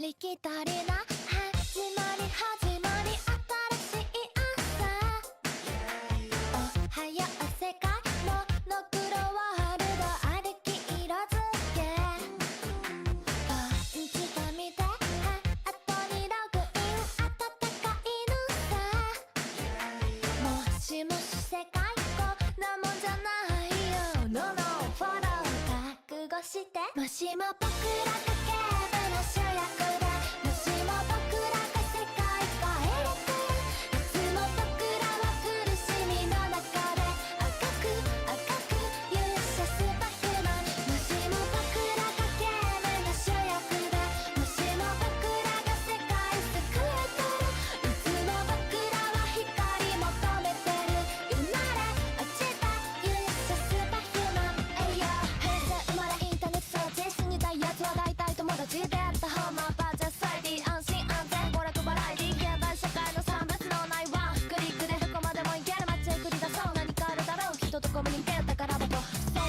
りきたりな始まり新しい朝、おはよう世界モノクロワールド歩き色づけ、パンチが見てハートにログイン、温かいのさ、もしもし世界こんなもんじゃないよ、 No no フォロー覚悟して、もしも僕らがゲームの主役で、もしも僕らが世界変えれたら、いつも僕らは苦しみの中で赤く勇者スーパーヒューマン、もしも僕らがゲームの主役で、もしも僕らが世界救えたら、いつも僕らは光求めてる、生まれ落ちた勇者スーパーヒューマン、えいや平成生まれインターネット掃除死にたいやつは大体友達であった方もバーチャサイティ、安心安全娯楽バラエティ、現代社会の産物のないワンクリックでどこまでも行ける街へ繰り出そう、何かあるだろう、人とコミュニケーターから僕想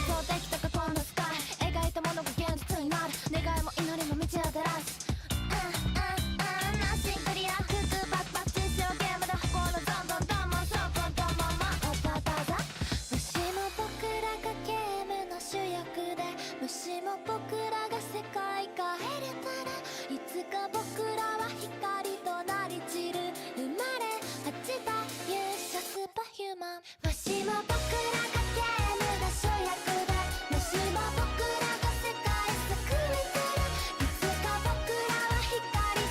像できた過去のスカイ、描いたものが現実になる、願いも祈りも道を照らす、ナッシングリア服バッバッチしようゲームで誇るどんどんどんもんそこどんもんまおばばざ、もしも僕らがゲームの主役で、もしも僕らが世界変えれたら、いつか僕らは光となり散る、生まれ落ちた勇者スーパーヒューマン、もしも僕らがゲームの主役で、もしも僕らが世界救えたら、いつか僕らは光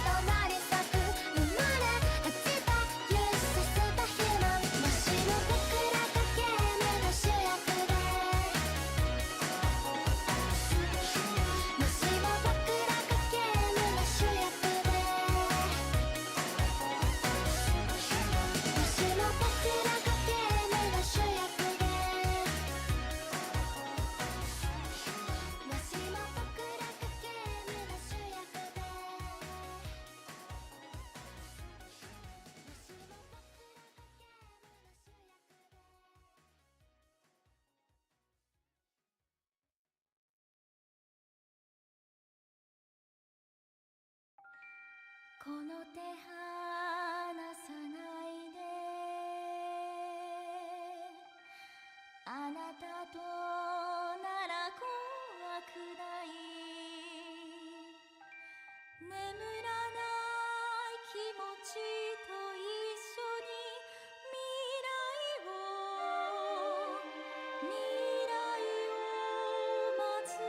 となり咲く、生まれ落ちた勇者スーパーヒューマン、もしも僕らがゲームの主役で、もしも僕らがゲームの主役で、もしも僕らがゲームの主役で、もしも僕らがゲームの主役で、この手離さないで、あなたとなら怖くない、眠らない気持ちと一緒に未来を待つ、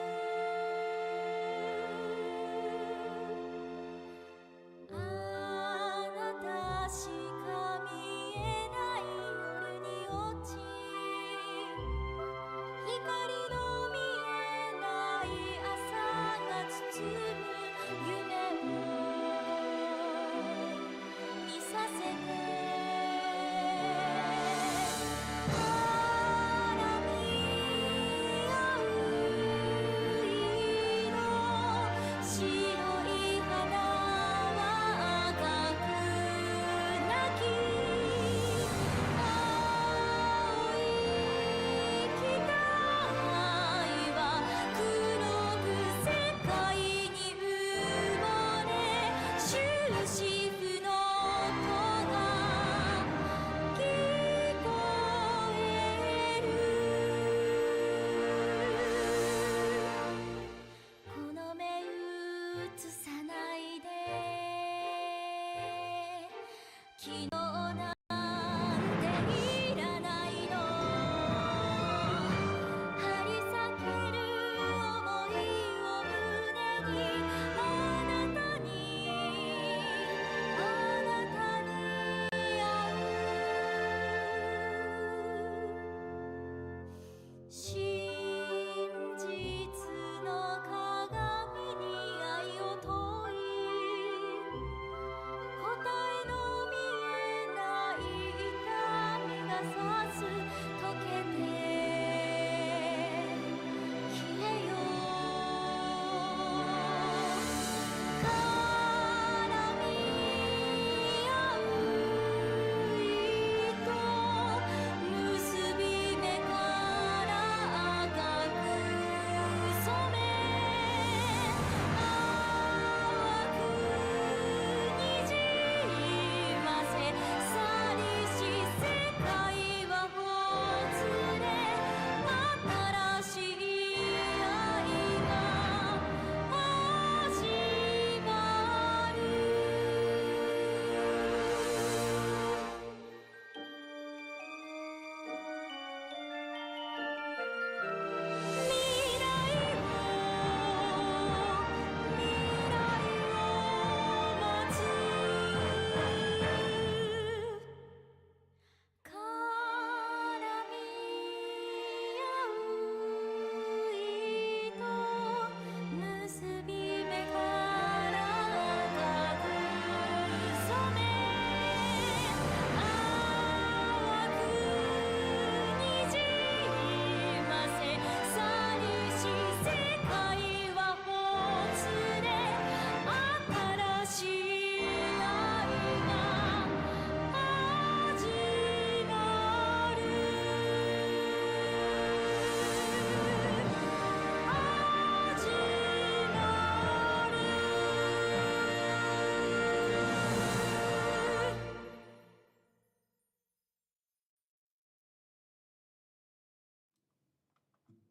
あな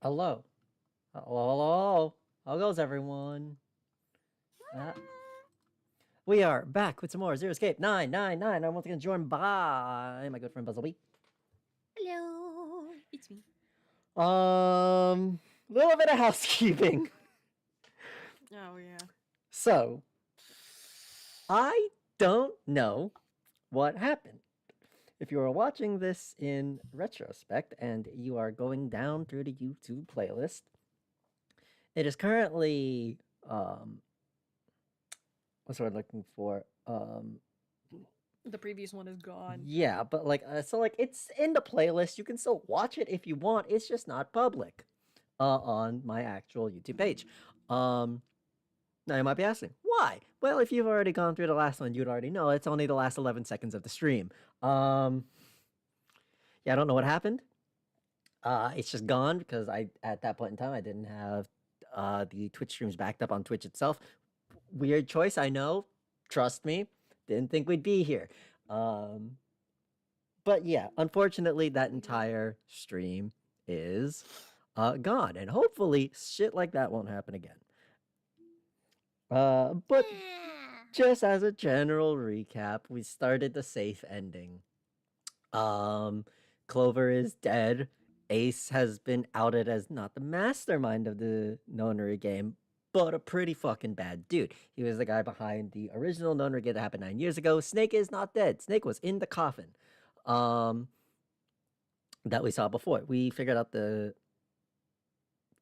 Hello. Hello. How goes everyone? We are back with some more Zero Escape 999. I'm once again joined by my good friend Buzzlebee. Hello, it's me. Little bit of housekeeping. Oh yeah. So, I don't know what happened. If you are watching this in retrospect and you are going down through the YouTube playlist, it is currently what's the word I'm looking for? The previous one is gone. Yeah, but like, so like it's in the playlist. You can still watch it if you want. It's just not public, on my actual YouTube page. Now you might be asking why. Well, if you've already gone through the last one, you'd already know it's only the last 11 seconds of the stream. Yeah, I don't know what happened. It's just gone because at that point in time I didn't have the Twitch streams backed up on Twitch itself. Weird choice, I know. Trust me, didn't think we'd be here. But yeah, unfortunately, that entire stream is gone, and hopefully, shit like that won't happen again. But just as a general recap, we started the safe ending. Clover is dead. Ace has been outed as not the mastermind of the Nonary game, but a pretty fucking bad dude. He was the guy behind the original Nonary game that happened 9 years ago. Snake is not dead. Snake was in the coffin. That we saw before. We figured out the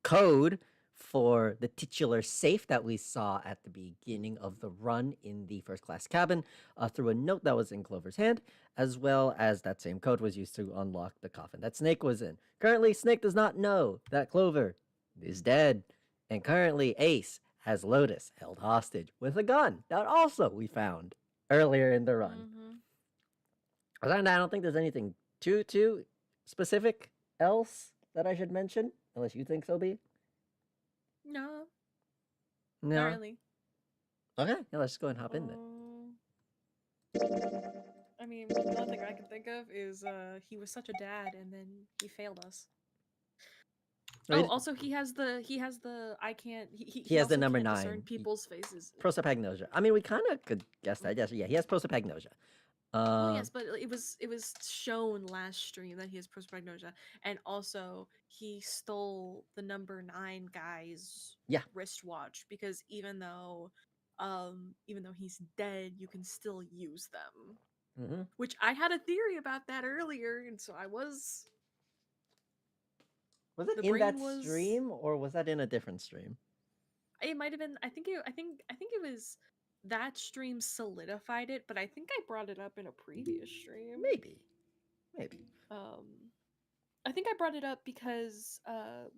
code for the titular safe that we saw at the beginning of the run in the first class cabin through a note that was in Clover's hand, as well as that same code was used to unlock the coffin that Snake was in. Currently, Snake does not know that Clover is dead, and currently Ace has Lotus held hostage with a gun that also we found earlier in the run. Other than that, I don't think there's anything too specific else that I should mention, unless you think so, B. No. No. Not really. Okay, yeah, let's just go ahead and hop in then. I mean, the only thing I can think of is he was such a dad and then he failed us. Oh, also he has the I can't he has the number can't 9. Discern people's faces. Prosopagnosia. I mean, we kind of could guess that. Yes, yeah, he has prosopagnosia. Well, yes, but it was shown last stream that he has prosopagnosia, and also he stole the number 9 guy's wristwatch because even though he's dead, you can still use them. Which I had a theory about that earlier, and so I was. Was it in that stream, or was that in a different stream? It might have been. I think it was. That stream solidified it, but I think I brought it up in a previous stream. Maybe. I think I brought it up because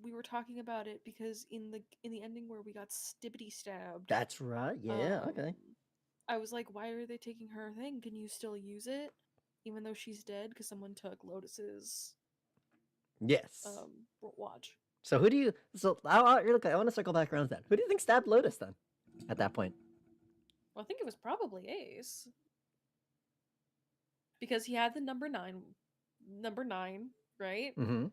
we were talking about it because in the ending where we got stibbity stabbed. That's right. Yeah. Okay. I was like, why are they taking her thing? Can you still use it, even though she's dead? Because someone took Lotus's. Yes. Watch. So who do you? So I want to circle back around to that. Who do you think stabbed Lotus then? At that point. Well, I think it was probably Ace. Because he had the number 9, right? Mm-hmm.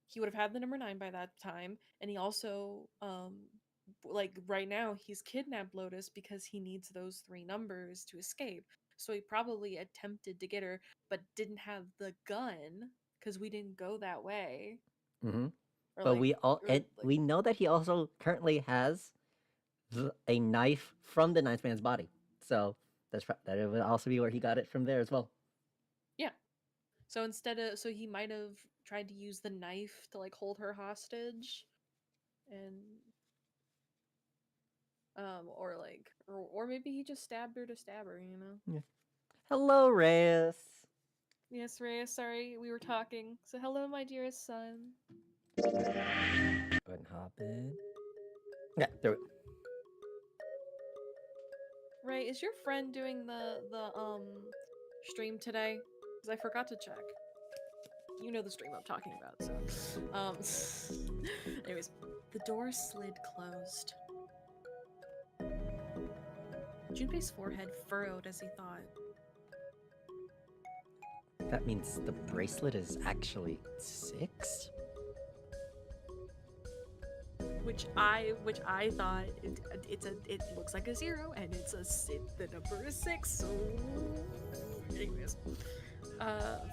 He would have had the number 9 by that time, and he also, like right now, he's kidnapped Lotus because he needs those 3 numbers to escape. So he probably attempted to get her, but didn't have the gun because we didn't go that way. Mm-hmm. But we know that he also currently has a knife from the 9th man's body. So that would also be where he got it from there as well. Yeah. So so he might have tried to use the knife to like hold her hostage, and or maybe he just stabbed her to stab her, you know? Yeah. Hello, Reyes. Yes, Reyes. Sorry, we were talking. So hello, my dearest son. Go ahead and hop in. Yeah, there we go. Ray, is your friend doing the stream today? Because I forgot to check. You know the stream I'm talking about, so anyways, the door slid closed. Junpei's forehead furrowed as he thought. That means the bracelet is actually 6? which I thought it looks like a 0 and the number is 6. So, anyways,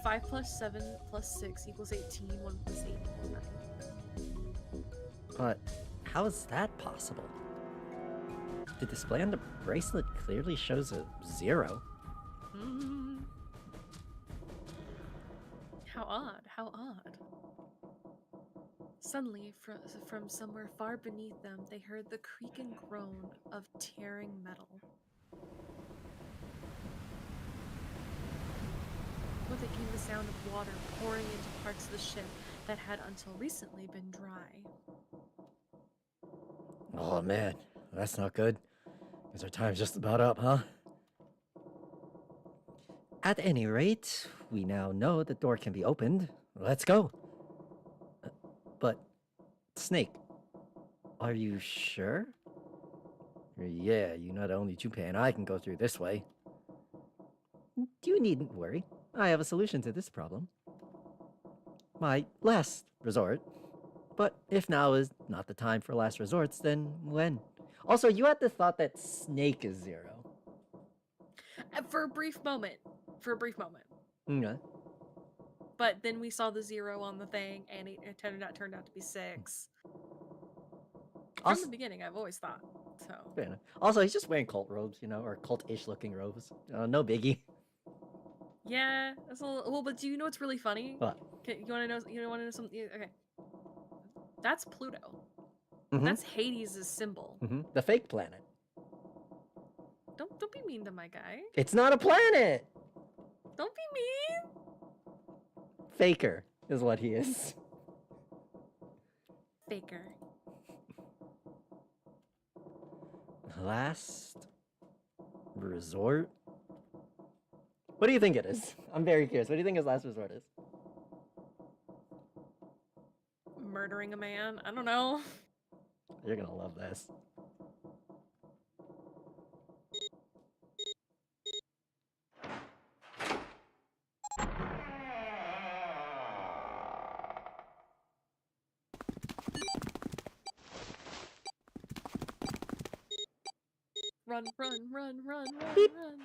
5 plus 7 plus 6 equals 18. 1 plus 8 equals 9. But how is that possible? The display on the bracelet clearly shows a 0. How odd, how odd. Suddenly, from somewhere far beneath them, they heard the creak and groan of tearing metal. With it came the sound of water pouring into parts of the ship that had until recently been dry. Oh man, that's not good. Guess our time's just about up, huh? At any rate, we now know the door can be opened. Let's go. But, Snake, are you sure? Yeah, you know the only Junpei and I can go through this way. You needn't worry. I have a solution to this problem. My last resort. But if now is not the time for last resorts, then when? Also, you had the thought that Snake is 0. For a brief moment. Okay. But then we saw the 0 on the thing, and it turned out to be 6. From the beginning, I've always thought. So. Fair enough. Also, he's just wearing cult robes, or cult-ish looking robes. No biggie. Yeah, that's a little. Well, but do you know what's really funny? What? You want to know? You want to know something? Okay. That's Pluto. Mm-hmm. That's Hades' symbol. Mm-hmm. The fake planet. Don't be mean to my guy. It's not a planet. Don't be mean. Faker is what he is. Faker. Last resort? What do you think it is? I'm very curious. What do you think his last resort is? Murdering a man? I don't know. You're gonna love this. Run, run, run, run, run, Beep. run.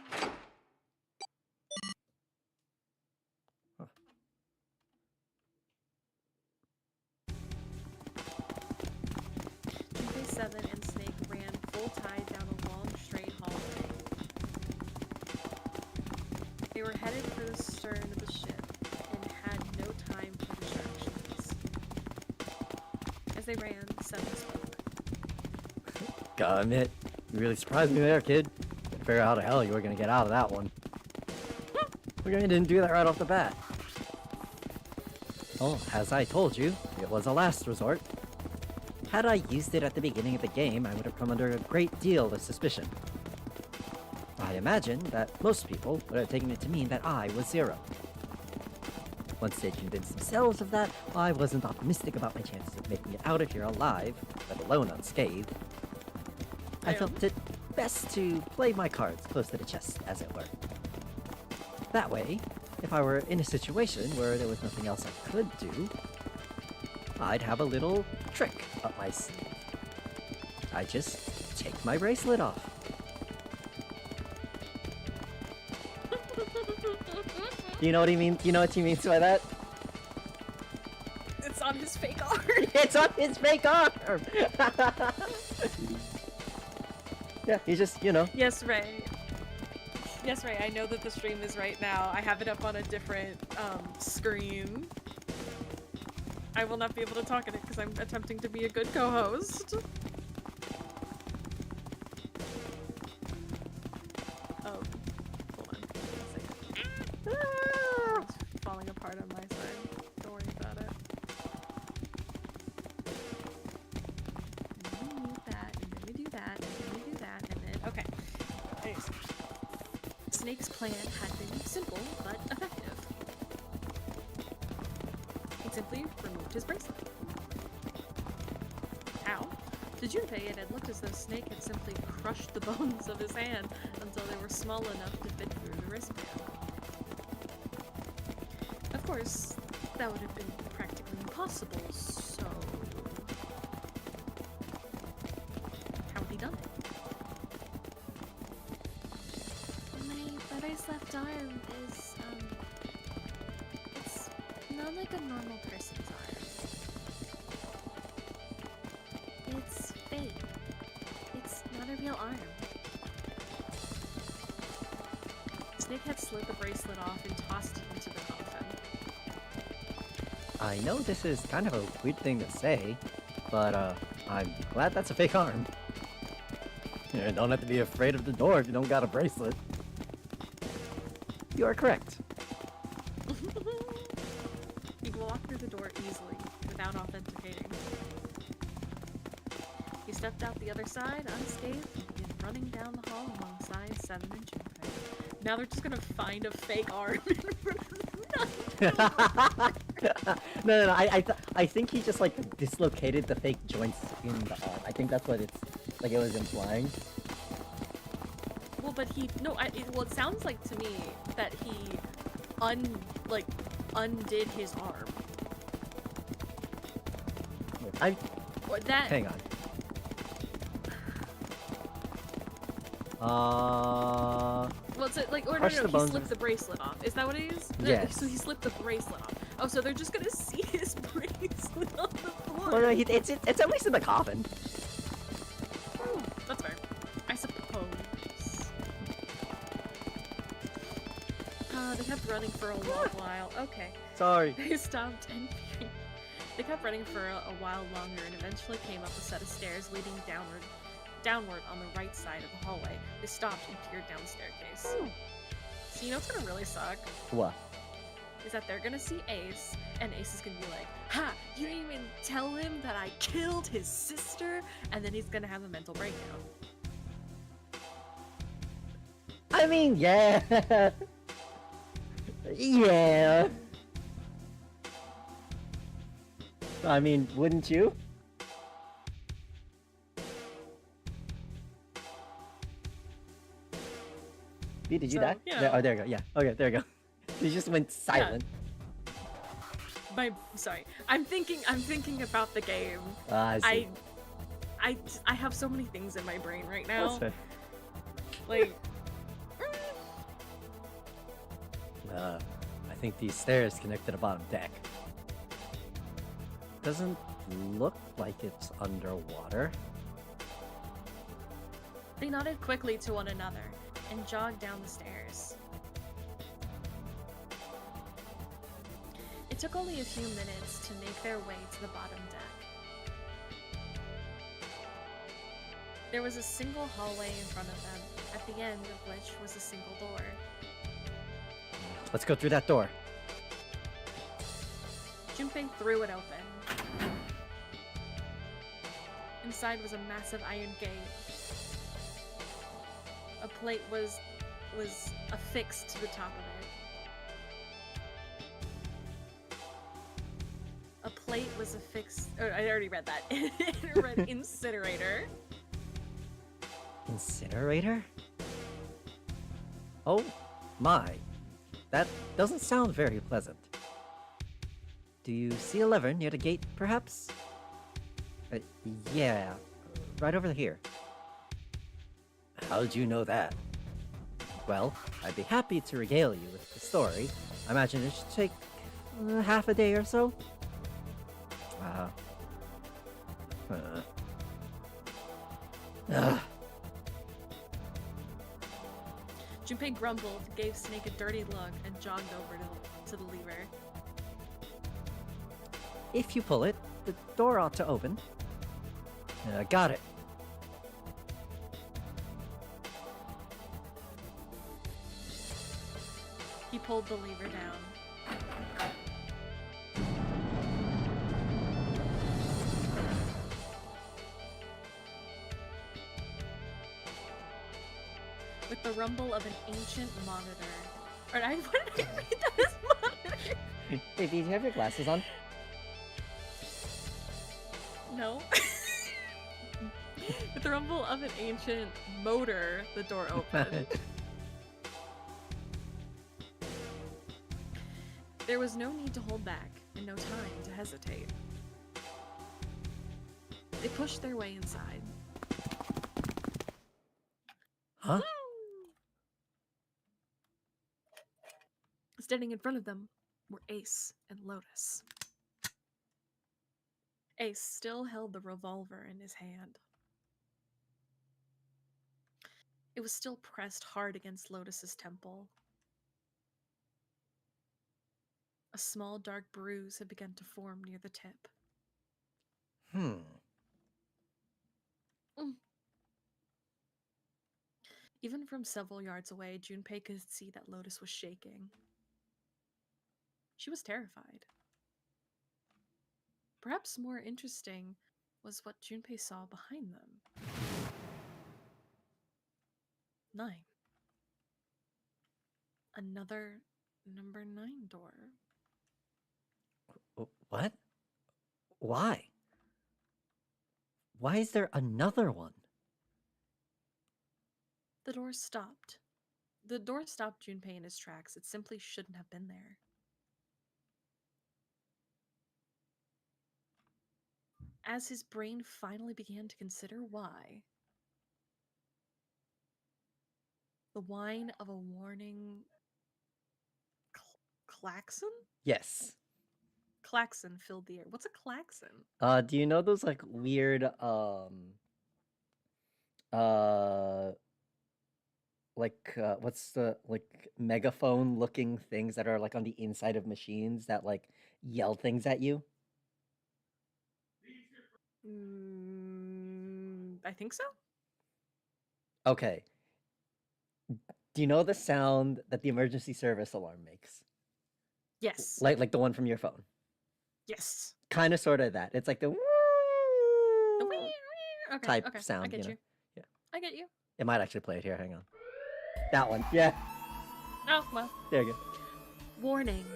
Huh. Junpei 7 and Snake ran full tide down a long, straight hallway. They were headed for the stern of the ship and had no time for distractions. As they ran, 7 spoke. Gotta admit, you really surprised me there, kid. Couldn't figure out how the hell you were gonna get out of that one. We're gonna didn't do that right off the bat. Well, as I told you, it was a last resort. Had I used it at the beginning of the game, I would have come under a great deal of suspicion. I imagine that most people would have taken it to mean that I was 0. Once they convinced themselves of that, I wasn't optimistic about my chances of making it out of here alive, let alone unscathed. I felt it best to play my cards close to the chest, as it were. That way, if I were in a situation where there was nothing else I could do, I'd have a little trick up my sleeve. I just take my bracelet off. You know what he means? You know what he means by that? It's on his fake arm. It's on his fake arm! Yeah, he's just, Yes, Ray. Yes, Ray, I know that the stream is right now. I have it up on a different screen. I will not be able to talk in it because I'm attempting to be a good co-host. Hold on. It's falling apart on my side. Don't worry about it. And then we mute that, and then we do that, and then we do that, and then... Okay. Anyways. Snake's plan had been simple, but effective. He simply removed his bracelet. How? To Junpei, it had looked as though Snake had simply crushed the bones of his hand until they were small enough to fit through the wristband. Of course, that would have been practically impossible, so... faked arm is, it's not like a normal person's arm. It's fake. It's not a real arm. Snakehead slid the bracelet off and tossed it into the coffin. I know this is kind of a weird thing to say, but I'm glad that's a fake arm. You don't have to be afraid of the door if you don't got a bracelet. You are correct. You can walk through the door easily, without authenticating. He stepped out the other side, unscathed, and began running down the hall alongside 7 and Junpei. Now they're just gonna find a fake arm in front of them. No. I think he just like dislocated the fake joints in the arm. I think that's what it's like. It was implying. Well, but he it sounds like to me that he undid his arm. Or that. Hang on. Well, it's like, or no, he slipped the bracelet off. Is that what it is? Yes. So he slipped the bracelet off. Oh, so they're just gonna see his bracelet on the floor. Well, no, it's at least in the coffin. That's fair. I suppose. They kept running for a long while. Okay. Sorry. They stopped and they kept running for a while longer and eventually came up a set of stairs leading downward on the right side of the hallway. They stopped and peered down the staircase. So you know what's gonna really suck? What? Is that they're gonna see Ace, and Ace is gonna be like, "Ha! You didn't even tell him that I killed his sister," and then he's gonna have a mental breakdown. I mean, yeah. Yeah. I mean, wouldn't you? Did you die? Yeah. There, oh, there you go. Yeah. Okay, there you go. You just went silent. Sorry. I'm thinking about the game. I see. I have so many things in my brain right now. That's fair. Like, I think these stairs connect to the bottom deck. Doesn't look like it's underwater. they nodded quickly to one another and jogged down the stairs. It took only a few minutes to make their way to the bottom deck. There was a single hallway in front of them, at the end of which was a single door. Let's go through that door. Junpei threw it open. Inside was a massive iron gate. A plate was affixed to the top of it. A plate was affixed. Oh, I already read that. It read incinerator. Incinerator? Oh my. That doesn't sound very pleasant. Do you see a lever near the gate, perhaps? Yeah, right over here. How did you know that? Well, I'd be happy to regale you with the story. I imagine it should take half a day or so. Junpei grumbled, gave Snake a dirty look, and jogged over to the lever. If you pull it, the door ought to open. Got it. He pulled the lever down. With the rumble of an ancient monitor. Or what did I read that as monitor? Hey, do you have your glasses on? No. With the rumble of an ancient motor, the door opened. There was no need to hold back, and no time to hesitate. They pushed their way inside. Huh? Standing in front of them were Ace and Lotus. Ace still held the revolver in his hand. It was still pressed hard against Lotus's temple. A small dark bruise had begun to form near the tip. Even from several yards away, Junpei could see that Lotus was shaking. She was terrified. Perhaps more interesting was what Junpei saw behind them. 9. Another number 9 door. What? Why? Why is there another one? The door stopped. The door stopped Junpei in his tracks. It simply shouldn't have been there. As his brain finally began to consider why, the whine of a warning klaxon? Yes. Klaxon filled the air. What's a klaxon? Do you know those like weird what's the like megaphone looking things that are like on the inside of machines that like yell things at you? I think so. Okay. Do you know the sound that the emergency service alarm makes? Yes. Like the one from your phone? Yes. Kind of sort of that. It's like the okay, type okay. sound. I get you. you. Yeah. I get you. It might actually play it here. Hang on. That one. Yeah. Oh, well. There you go. Warning.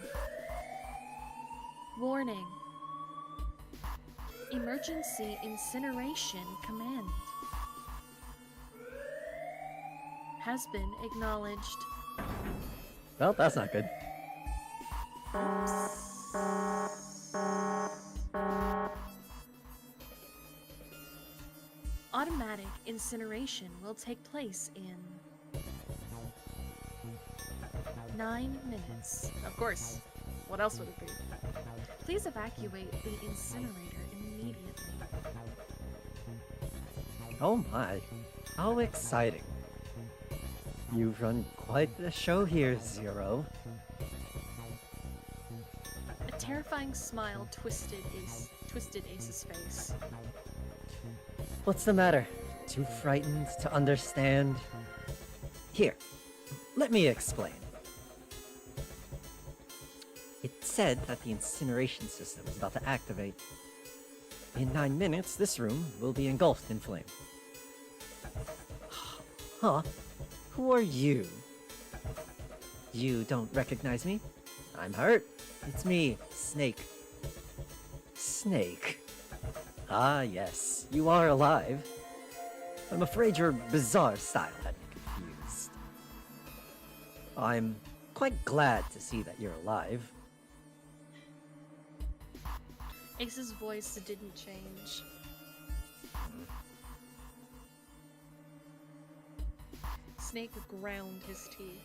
Warning. Emergency incineration command has been acknowledged. Well, that's not good. Automatic incineration will take place in 9 minutes. Of course. What else would it be? Please evacuate the incinerator immediately. Oh my. How exciting. You've run quite the show here, Zero. A terrifying smile twisted Ace's face. What's the matter? Too frightened to understand? Here, let me explain. It said that the incineration system is about to activate. In 9 minutes, this room will be engulfed in flame. Huh? Who are you? You don't recognize me? I'm hurt. It's me, Snake. Snake. Ah, yes, you are alive. I'm afraid your bizarre style had me confused. I'm quite glad to see that you're alive. Ace's voice didn't change. Snake ground his teeth.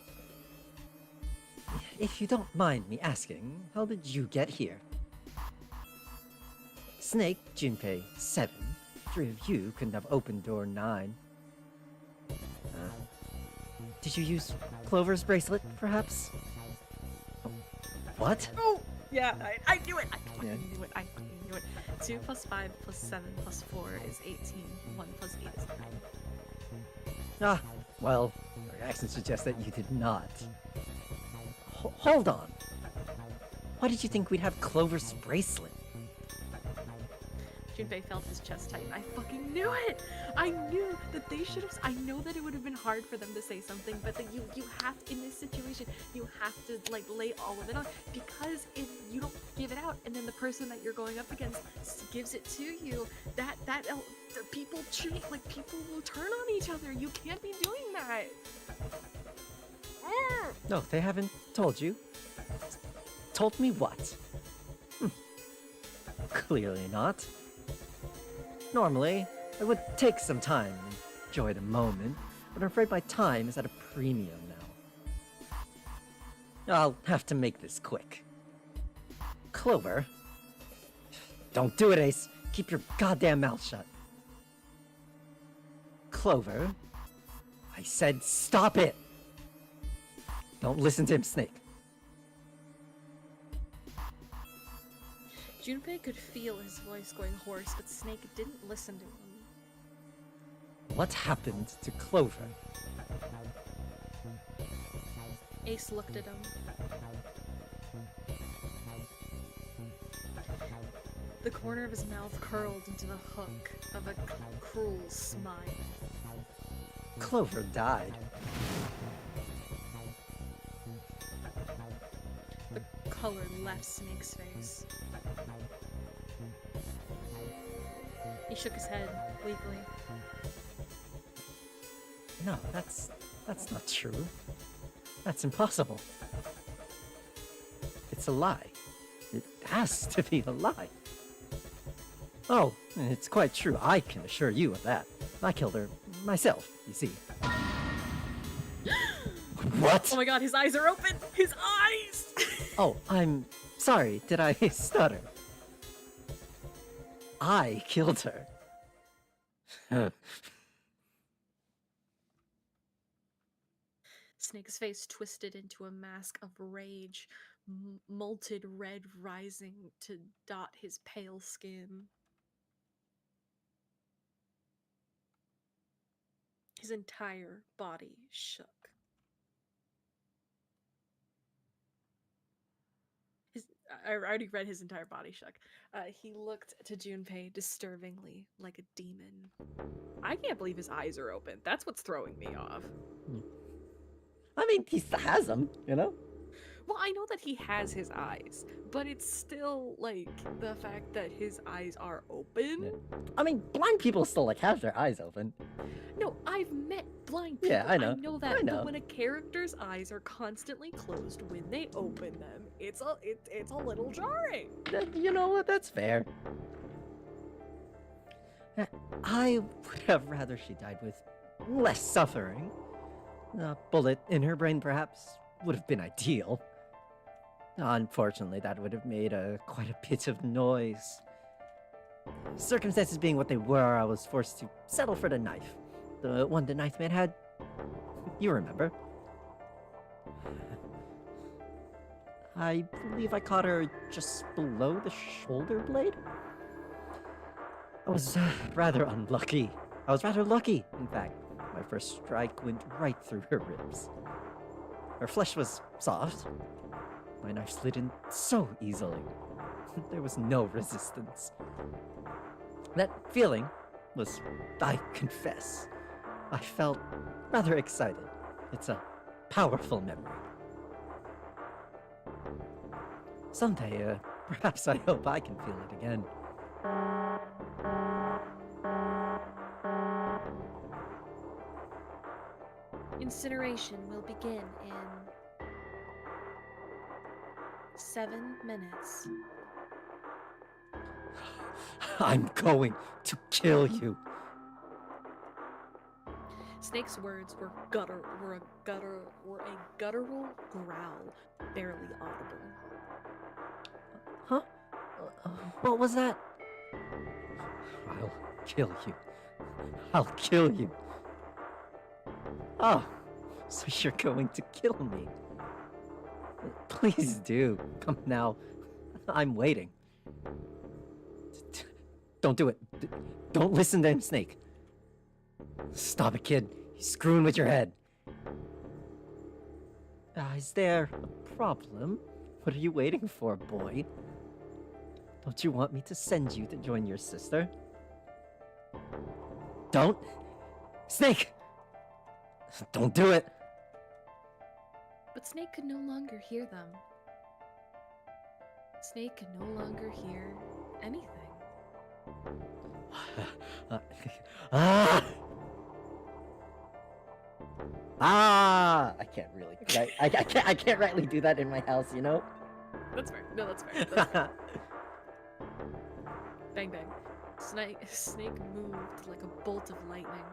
If you don't mind me asking, how did you get here? Snake, Junpei, 7. 3 of you couldn't have opened door 9. Did you use Clover's bracelet, perhaps? What? Oh! Yeah, I knew it! I fucking knew it. I fucking knew it. 2 plus 5 plus 7 plus 4 is 18. 1 plus 8 is 9. Ah, well, your accent suggests that you did not. Hold on. Why did you think we'd have Clover's bracelet? Junpei felt his chest tighten. I fucking knew it! I knew that they should have. I know that it would have been hard for them to say something, but that you have, in this situation, you have to like lay all of it on, because if you don't give it out and then the person that you're going up against gives it to you, that people treat, like, people will turn on each other. You can't be doing that. No, they haven't told you. Told me what? Clearly not. Normally, I would take some time and enjoy the moment, but I'm afraid my time is at a premium now. I'll have to make this quick. Clover. Don't do it, Ace. Keep your goddamn mouth shut. Clover. I said stop it! Don't listen to him, Snake. Junpei could feel his voice going hoarse, but Snake didn't listen to him. What happened to Clover? Ace looked at him. The corner of his mouth curled into the hook of a cruel smile. Clover died. The color left Snake's face. He shook his head weakly. No, that's not true. That's impossible. It's a lie. It has to be a lie. Oh, it's quite true. I can assure you of that. I killed her myself, you see. What? Oh my god, his eyes are open! His eyes! Oh, I'm sorry. Did I stutter? I killed her. Snake's face twisted into a mask of rage, molted red rising to dot his pale skin. His entire body shook. I already read his entire body shook. He looked to Junpei disturbingly, like a demon. I can't believe his eyes are open. That's what's throwing me off. I mean, he has them, you know? Well, I know that he has his eyes, but it's still, like, the fact that his eyes are open. Yeah. I mean, blind people still, like, have their eyes open. No, I've met blind people. Yeah, I know. I know that. I know. But when a character's eyes are constantly closed when they open them, it's a little jarring. You know what? That's fair. I would have rather she died with less suffering. A bullet in her brain, perhaps, would have been ideal. Unfortunately, that would have made quite a bit of noise. Circumstances being what they were, I was forced to settle for the knife. The one the knife man had. You remember. I believe I caught her just below the shoulder blade? I was rather unlucky. I was rather lucky, in fact. My first strike went right through her ribs. Her flesh was soft. My knife slid in so easily. There was no resistance. That feeling was, I confess, I felt rather excited. It's a powerful memory. Someday, perhaps I hope I can feel it again. Incineration will begin in 7 minutes. I'm going to kill you. Snake's words were a guttural growl, barely audible. Huh? What was that? I'll kill you. I'll kill you. Oh, so you're going to kill me. Please do. Come now. I'm waiting. Don't do it. Don't listen to him, Snake. Stop it, kid. He's screwing with your head. Is there a problem? What are you waiting for, boy? Don't you want me to send you to join your sister? Don't. Snake! Don't do it! But Snake could no longer hear them. Snake could no longer hear anything. I can't really. I can't rightly do that in my house, you know. That's fair. No, that's fair. That's fair. Bang bang. Snake moved like a bolt of lightning.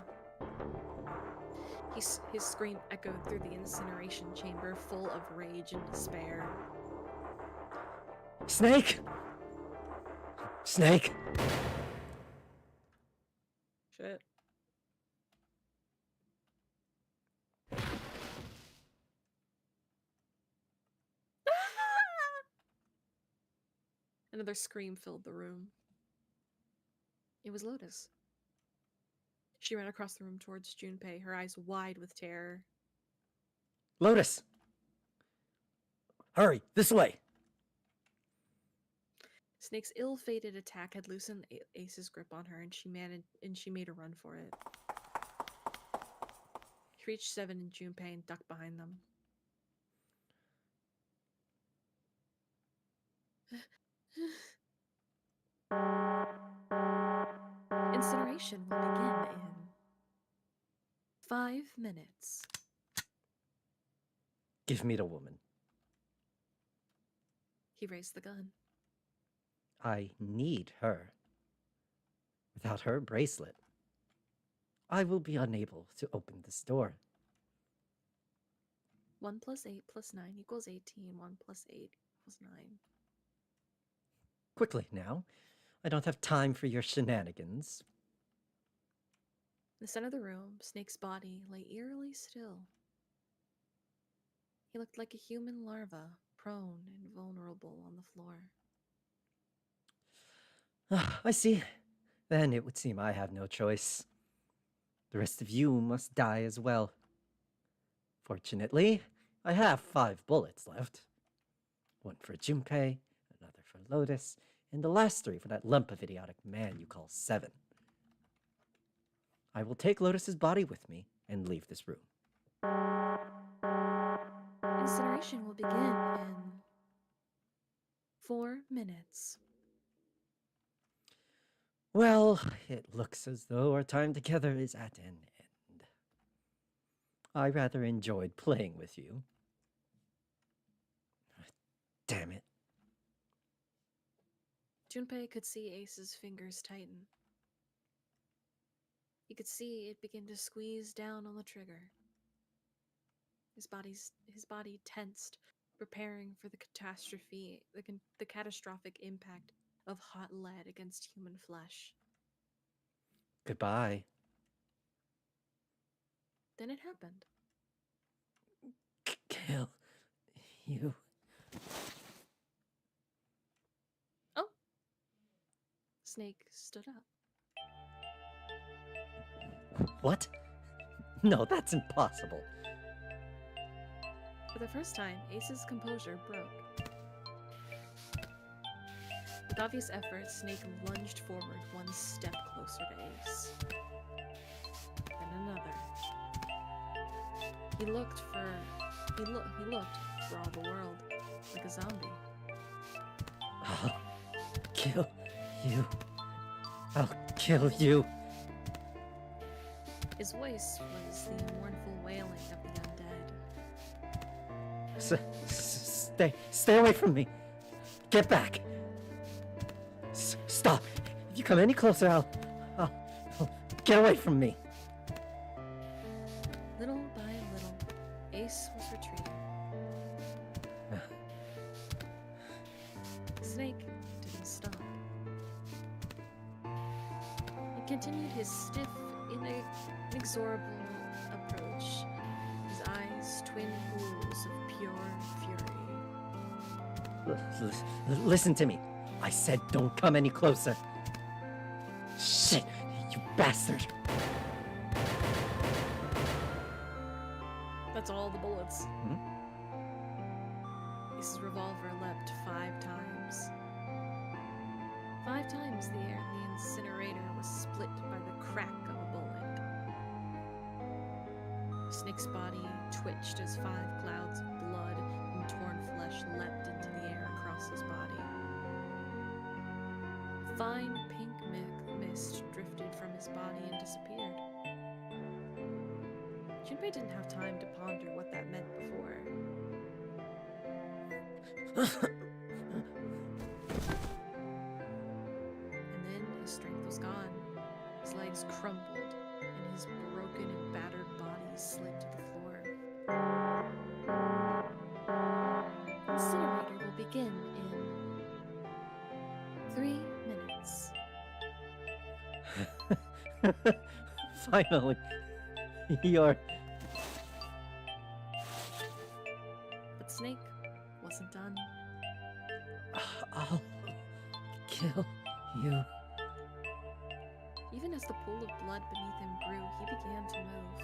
His scream echoed through the incineration chamber, full of rage and despair. Snake! Snake! Shit. Another scream filled the room. It was Lotus. She ran across the room towards Junpei, her eyes wide with terror. Lotus! Hurry, this way! Snake's ill-fated attack had loosened Ace's grip on her, and she made a run for it. She reached Seven and Junpei and ducked behind them. Incineration will begin in 5 minutes. Give me the woman. He raised the gun. I need her. Without her bracelet, I will be unable to open this door. 1 + 8 + 9 = 18. 1 + 8 = 9. Quickly now. I don't have time for your shenanigans. In the center of the room, Snake's body lay eerily still. He looked like a human larva, prone and vulnerable on the floor. I see. Then it would seem I have no choice. The rest of you must die as well. Fortunately, I have 5 bullets left. 1 for Junpei, another for Lotus, and the last 3 for that lump of idiotic man you call Seven. I will take Lotus's body with me and leave this room. Incineration will begin in 4 minutes. Well, it looks as though our time together is at an end. I rather enjoyed playing with you. Damn it. Junpei could see Ace's fingers tighten. He could see it begin to squeeze down on the trigger. His body tensed, preparing for the catastrophe, the catastrophic impact of hot lead against human flesh. Goodbye. Then it happened. Kill you. Oh! Snake stood up. What? No, that's impossible. For the first time, Ace's composure broke. With obvious effort, Snake lunged forward 1 step closer to Ace. Then another. He looked for all the world like a zombie. I'll kill you. I'll kill you. His voice was the mournful wailing of the undead. Stay away from me. Get back. Stop. If you come any closer, I'll get away from me. Little by little, Ace was retreating. Snake didn't stop. He continued his stiff, inexorable approach, his eyes twin pools of pure fury. Listen to me. I said don't come any closer. Shit, you bastard. That's all the bullets. Hmm? Ace's revolver leapt 5 times. 5 times the air in the incinerator was split by the crack of a bullet. Snake's body twitched as 5 clouds of blood and torn flesh leapt into the air across his body. Fine pink mist drifted from his body and disappeared. Junpei didn't have time to ponder what that meant before. And then his strength was gone. His legs crumpled, and his broken and battered body slid Finally, you're... But Snake wasn't done. I'll kill you. Even as the pool of blood beneath him grew, he began to move.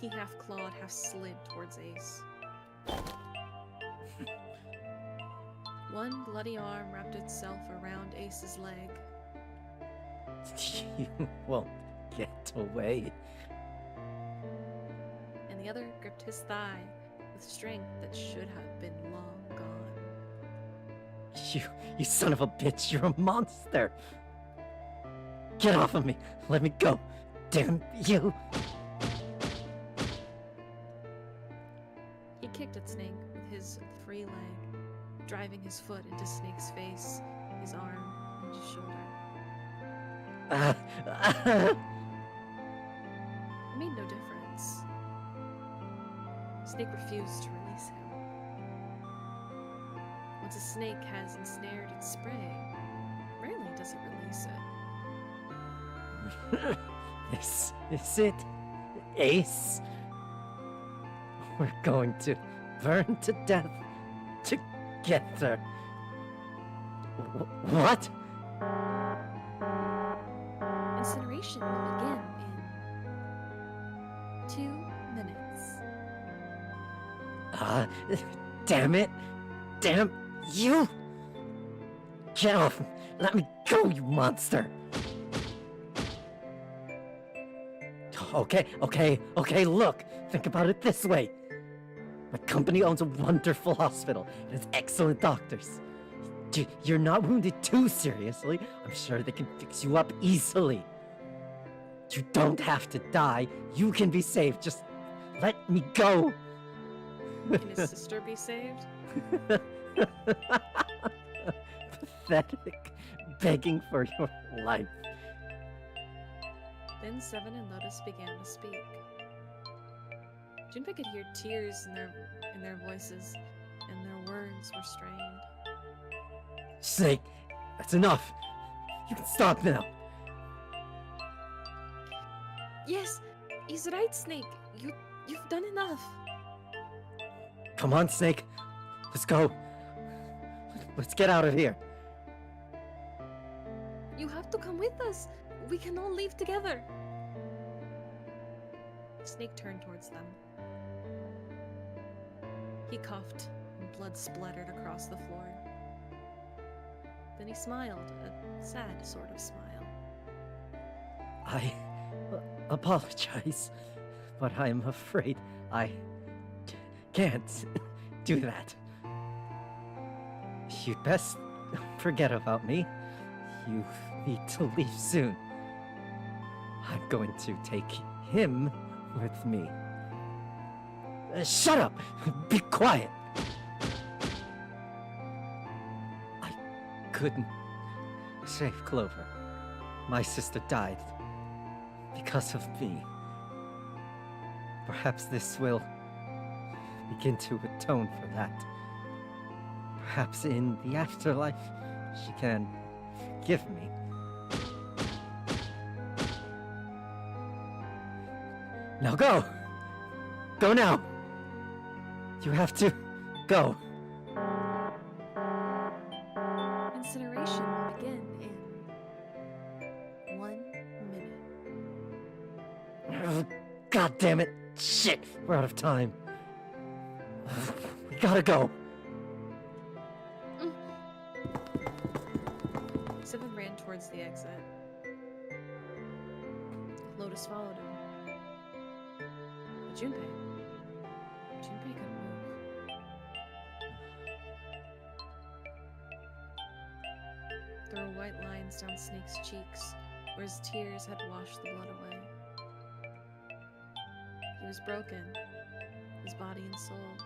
He half clawed, half slid towards Ace. One bloody arm wrapped itself around Ace's leg. You won't get away. And the other gripped his thigh with strength that should have been long gone. You son of a bitch, you're a monster! Get off of me! Let me go! Damn you! He kicked at Snake with his free leg, driving his foot into Snake's face, his arm, and his shoulder. It made no difference. Snake refused to release him. Once a snake has ensnared its prey, rarely does it release it. This is it, Ace. We're going to burn to death together. What? Incineration will begin in 2 minutes. Damn it! Damn you! Get off! Let me go, you monster! Okay, look! Think about it this way. My company owns a wonderful hospital and has excellent doctors. You're not wounded too seriously. I'm sure they can fix you up easily. You don't have to die. You can be saved. Just let me go. Can his sister be saved? Pathetic. Begging for your life. Then Seven and Lotus began to speak. Junpei could hear tears in their voices, and their words were strained. Snake, that's enough. You can stop now. Yes, he's right, Snake. You've done enough. Come on, Snake. Let's go. Let's get out of here. You have to come with us. We can all leave together. Snake turned towards them. He coughed, and blood splattered across the floor. Then he smiled, a sad sort of smile. I apologize, but I'm afraid I can't do that. You'd best forget about me. You need to leave soon. I'm going to take him with me. Shut up! Be quiet! I couldn't save Clover. My sister died because of me. Perhaps this will begin to atone for that. Perhaps in the afterlife, she can forgive me. Now go! Go now! You have to go. Incineration will begin in 1 minute. God damn it! Shit! We're out of time. We gotta go. Seven ran towards the exit. Lotus followed him. But Junpei couldn't move. There were white lines down Snake's cheeks, where his tears had washed the blood away. He was broken, his body and soul,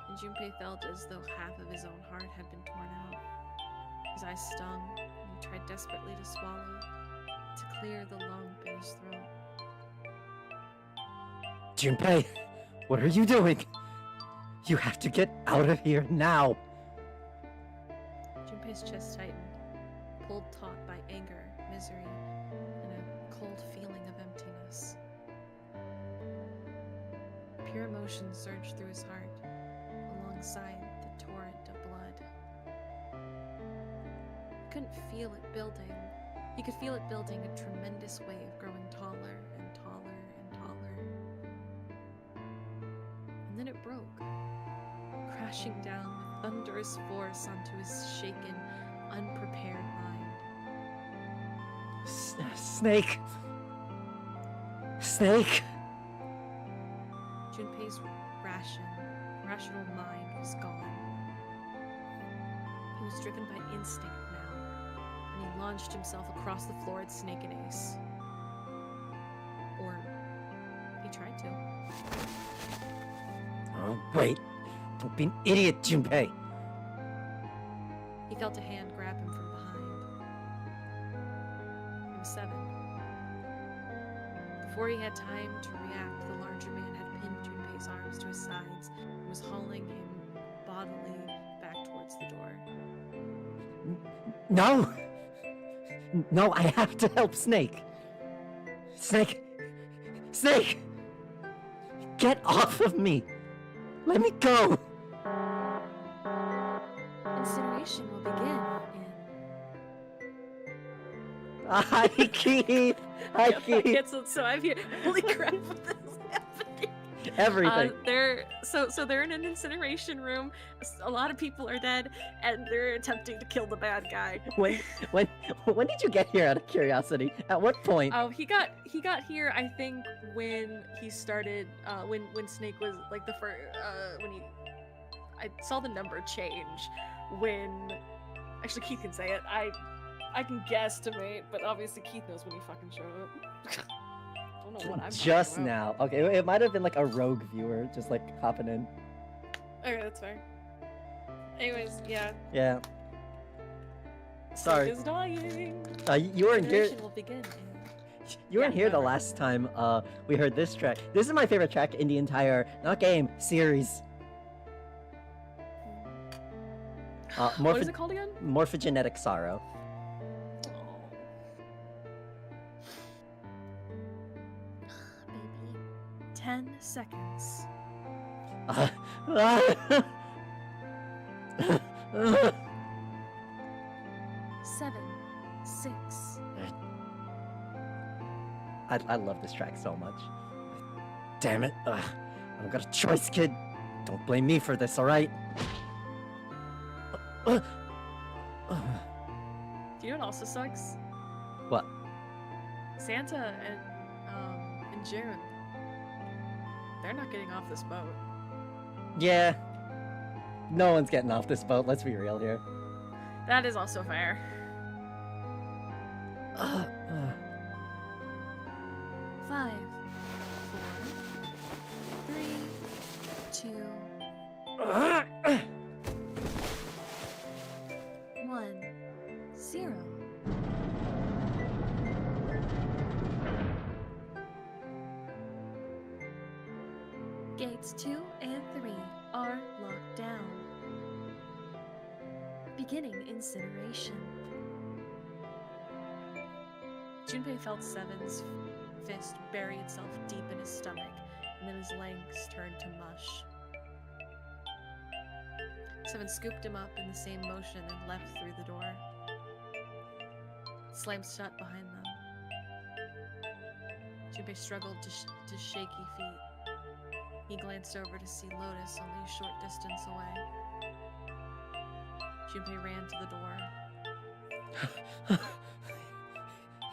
and Junpei felt as though half of his own heart had been torn out. His eyes stung, and he tried desperately to swallow, to clear the lump in his throat. Junpei, what are you doing? You have to get out of here now. Junpei's chest tightened, pulled taut by anger, misery, and a cold feeling of emptiness. Pure emotion surged through his heart, alongside the torrent of blood. He couldn't feel it building. He could feel it building a tremendous wave, growing taller and taller and taller. And then it broke, crashing down with thunderous force onto his shaken, unprepared mind. Snake! Snake! Junpei's rational mind was gone. He was driven by instinct now, and he launched himself across the floor at Snake and Ace. Or he tried to. Oh, wait. Don't be an idiot, Junpei! He felt a hand grab him from behind. It was Seven. Before he had time to react, the larger man had pinned Junpei's arms to his sides and was hauling him bodily back towards the door. No! No, I have to help Snake! Snake! Snake! Get off of me! Let me go! Incineration will begin in... Hi, Keith! Hi, Keith! So I'm here. Holy crap, what the hell is happening? Everything. They're in an incineration room. A lot of people are dead, and they're attempting to kill the bad guy. When did you get here? Out of curiosity, at what point? Oh, he got here. I think when he started. When Snake was like the first. I saw the number change. When actually Keith can say it. I can guesstimate, but obviously Keith knows when he fucking showed up. I don't know what I'm just talking about. now. Okay, it might have been like a rogue viewer, just like hopping in. Okay, that's fair. Anyways, yeah. Yeah. Sorry. Snake is dying. You weren't here. Incineration will begin. You weren't Yeah, here the whatever. last time we heard this track. This is my favorite track in the entire not game series. What is it called again? Morphogenetic Sorrow. Baby. 10 seconds. Seven. 6. I love this track so much. Damn it. I don't got a choice, kid. Don't blame me for this, alright? Do you know what also sucks? What? Santa and June. They're not getting off this boat. Yeah. No one's getting off this boat, let's be real here. That is also fair. 5, 4, 3, 2, 1, 0. Gates 2 and 3 are locked down. Beginning incineration. Junpei felt Seven's fist bury itself deep in his stomach, and then his legs turned to mush. Seven scooped him up in the same motion and left through the door. It slammed shut behind them. Junpei struggled to shaky feet. He glanced over to see Lotus only a short distance away. Junpei ran to the door.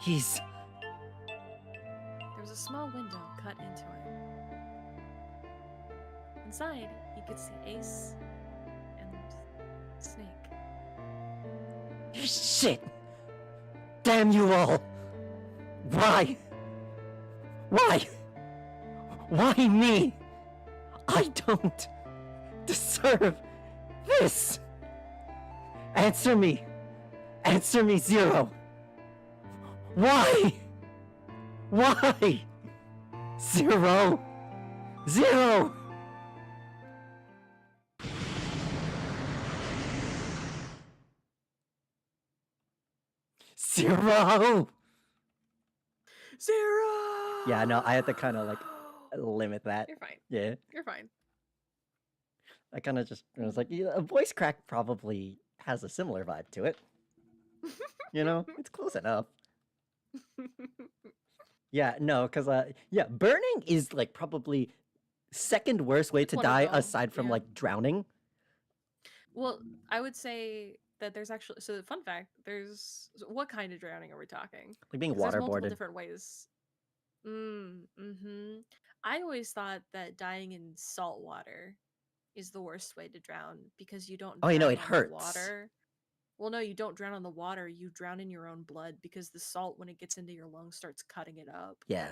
He's... There was a small window cut into it. Inside, he could see Ace and Snake. Shit! Damn you all! Why? Why? Why me? I don't deserve this! Answer me! Answer me, Zero! Why? Why? Zero! Zero! 0! 0! Yeah, no, I had to kind of like limit that. You're fine. Yeah. You're fine. I kind of just I was like, yeah, a voice crack probably has a similar vibe to it. You know, it's close enough. Yeah, no, because yeah, burning is like probably second worst way It's to one of die them, aside from yeah. like drowning. Well, I would say that there's actually fun fact. What kind of drowning are we talking? Like being 'Cause there's multiple waterboarded. different ways. Mm-hmm. I always thought that dying in salt water is the worst way to drown because you don't Oh, you know, drown it on hurts. the water. Well, no, you don't drown on the water. You drown in your own blood because the salt, when it gets into your lungs, starts cutting it up. Yeah.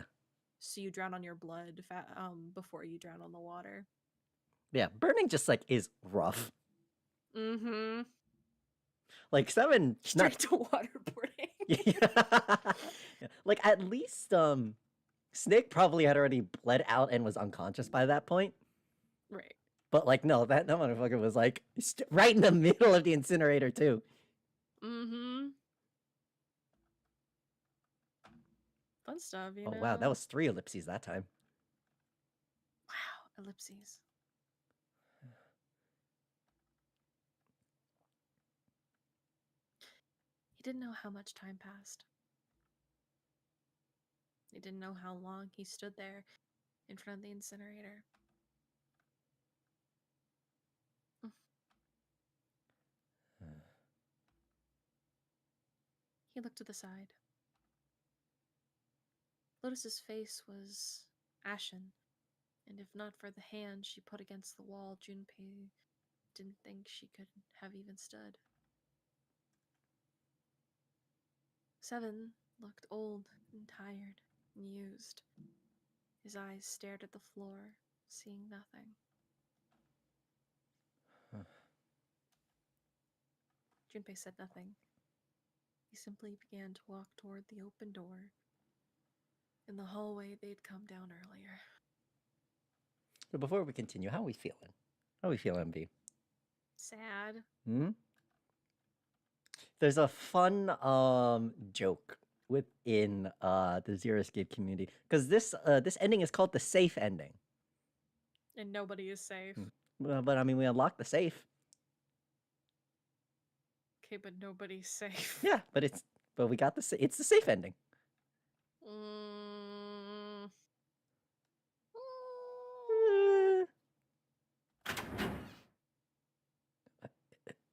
So you drown on your blood before you drown on the water. Yeah, burning just like is rough. Mm-hmm. Like 7 Straight to waterboarding. Yeah. Like at least Snake probably had already bled out and was unconscious by that point. Right. But like no, that motherfucker was like right in the middle of the incinerator too. Mm-hmm. Fun stuff, you know. Oh wow, that was 3 ellipses that time. Wow, ellipses. He didn't know how much time passed. He didn't know how long he stood there in front of the incinerator. He looked to the side. Lotus's face was ashen, and if not for the hand she put against the wall, Junpei didn't think she could have even stood. 7 looked old and tired and used. His eyes stared at the floor, seeing nothing. Junpei said nothing. He simply began to walk toward the open door in the hallway they'd come down earlier. So before we continue, how are we feeling? How are we feeling, B? Sad. There's a fun joke within the Zero Escape community because this ending is called the safe ending. And nobody is safe. But I mean, we unlocked the safe. Okay, but nobody's safe. Yeah, but we got it's the safe ending.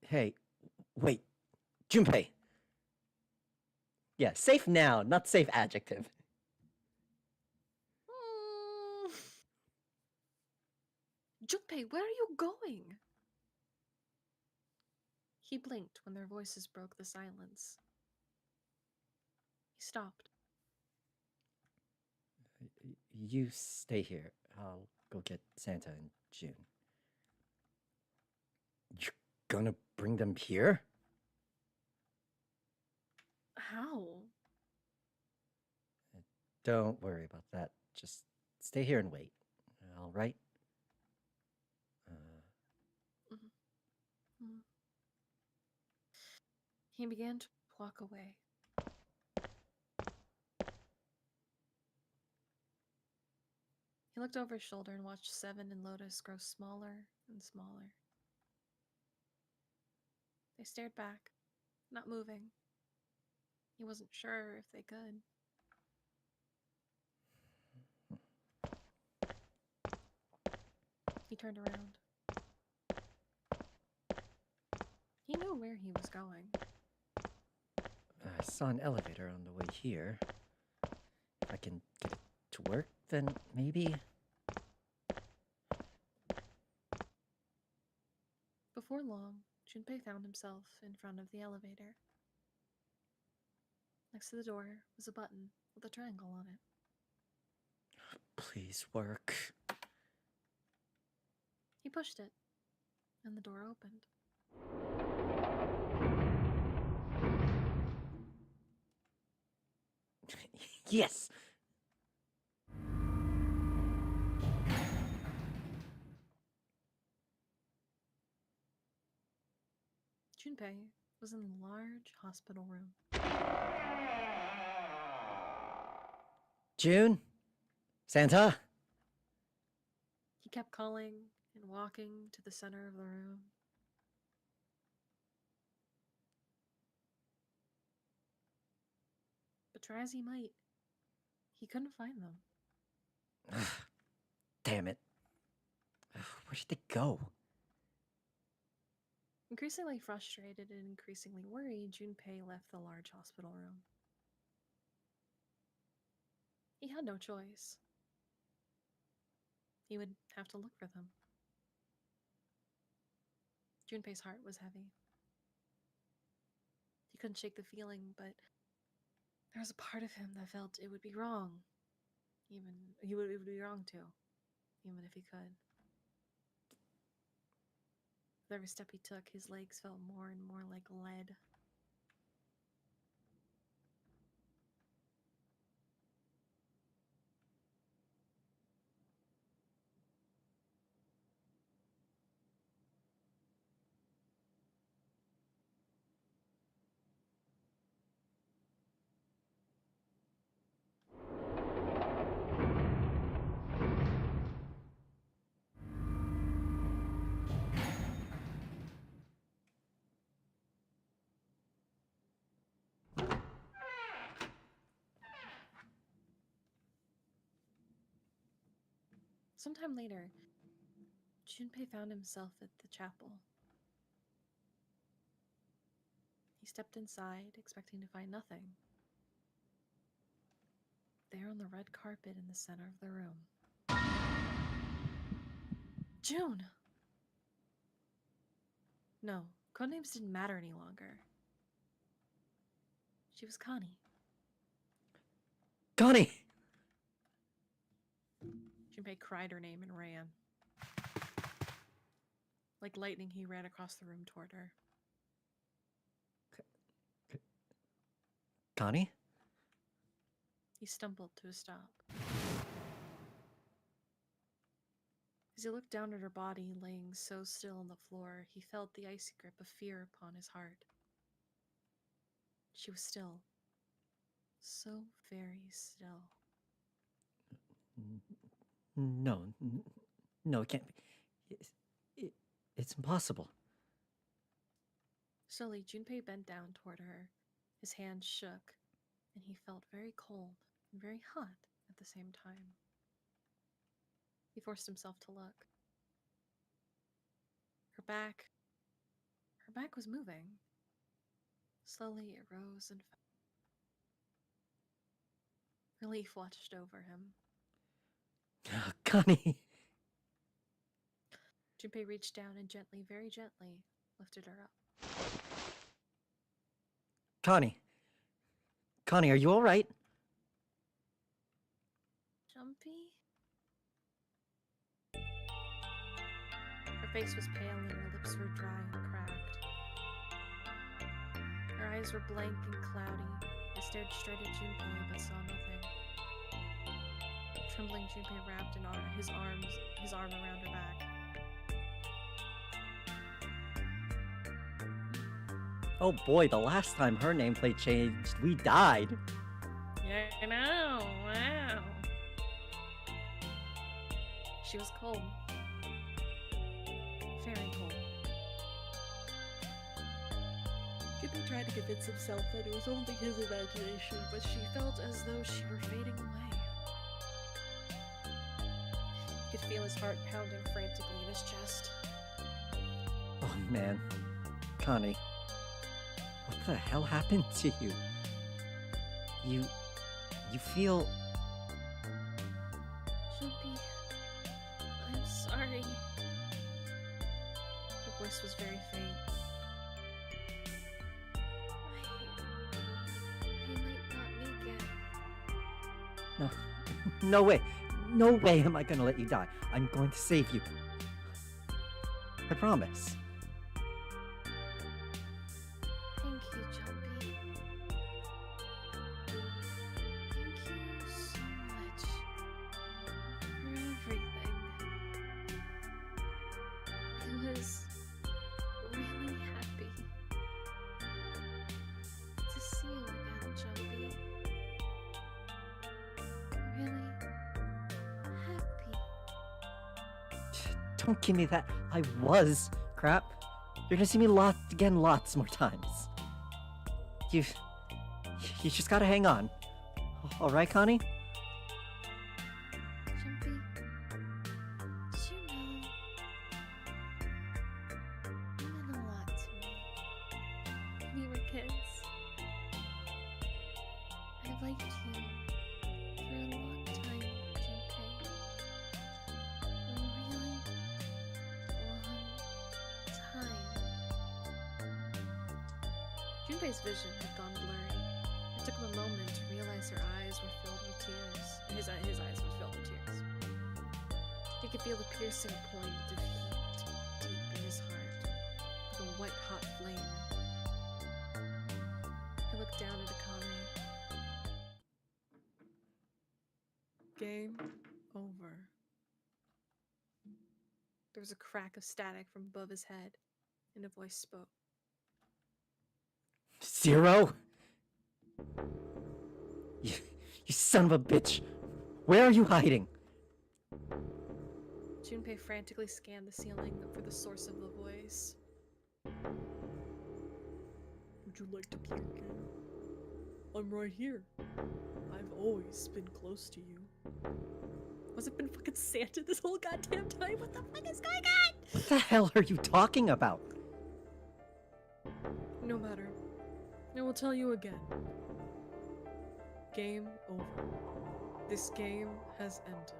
Hey, wait, Junpei. Yeah, safe now, not safe adjective. Junpei, where are you going? He blinked when their voices broke the silence. He stopped. You stay here. I'll go get Santa and June. You're gonna bring them here? How? Don't worry about that. Just stay here and wait. All right? He began to walk away. He looked over his shoulder and watched 7 and Lotus grow smaller and smaller. They stared back, not moving. He wasn't sure if they could. He turned around. He knew where he was going. I saw an elevator on the way here. If I can get it to work, then maybe... Before long, Junpei found himself in front of the elevator. Next to the door was a button with a triangle on it. Please work. He pushed it, and the door opened. Yes! Junpei was in a large hospital room. June? Santa? He kept calling and walking to the center of the room. But try as he might, he couldn't find them. Damn it. Where did they go? Increasingly frustrated and increasingly worried, Junpei left the large hospital room. He had no choice. He would have to look for them. Junpei's heart was heavy. He couldn't shake the feeling, but there was a part of him that felt it would be wrong. It would be wrong to, even if he could. With every step he took, his legs felt more and more like lead. Sometime later, Junpei found himself at the chapel. He stepped inside, expecting to find nothing. There on the red carpet in the center of the room. June! No, codenames didn't matter any longer. She was Connie. Connie! Junpei cried her name and ran. Like lightning, he ran across the room toward her. Connie? He stumbled to a stop. As he looked down at her body, laying so still on the floor, he felt the icy grip of fear upon his heart. She was still. So very still. No, it can't be. It's impossible. Slowly, Junpei bent down toward her. His hand shook, and he felt very cold and very hot at the same time. He forced himself to look. Her back was moving. Slowly, it rose and fell. Relief watched over him. Connie! Junpei reached down and gently, very gently, lifted her up. Connie! Connie, are you alright? Jumpy? Her face was pale and her lips were dry and cracked. Her eyes were blank and cloudy. They stared straight at Junpei but saw nothing. Trembling, Junpei wrapped his arm around her back. Oh boy, the last time her nameplate changed, we died. Yeah, I know. Wow. She was cold. Very cold. Junpei tried to convince himself that it was only his imagination, but she felt as though she were fading away. He could feel his heart pounding frantically in his chest. Oh man. Connie. What the hell happened to you? You feel... Jumpy, I'm sorry. Her voice was very faint. I might not make it. No. No way. No way am I gonna let you die. I'm going to save you. I promise. Thank you, Jumpy. Thank you so much for everything. I was really happy to see you again, Jumpy. Don't give me that. I was. Crap. You're gonna see me lots more times. You just gotta hang on. All right, Connie? Jumpy, did you know you meant a lot to me when we were kids? I've liked you for a long time, Junpei. A really long time. Junpei's vision had gone blurry. It took him a moment to realize her eyes were filled with tears. His eyes were filled with tears. He could feel the piercing point of heat deep in his heart, like a white-hot flame. He looked down at Akane. Game over. There was a crack of static from above his head, and a voice spoke. 0? You son of a bitch. Where are you hiding? Junpei frantically scanned the ceiling for the source of the voice. Would you like to play a game? I'm right here. I've always been close to you. Was it been fucking Santa this whole goddamn time? What the fuck is going on? What the hell are you talking about? No matter. I will tell you again. Game over. This game has ended.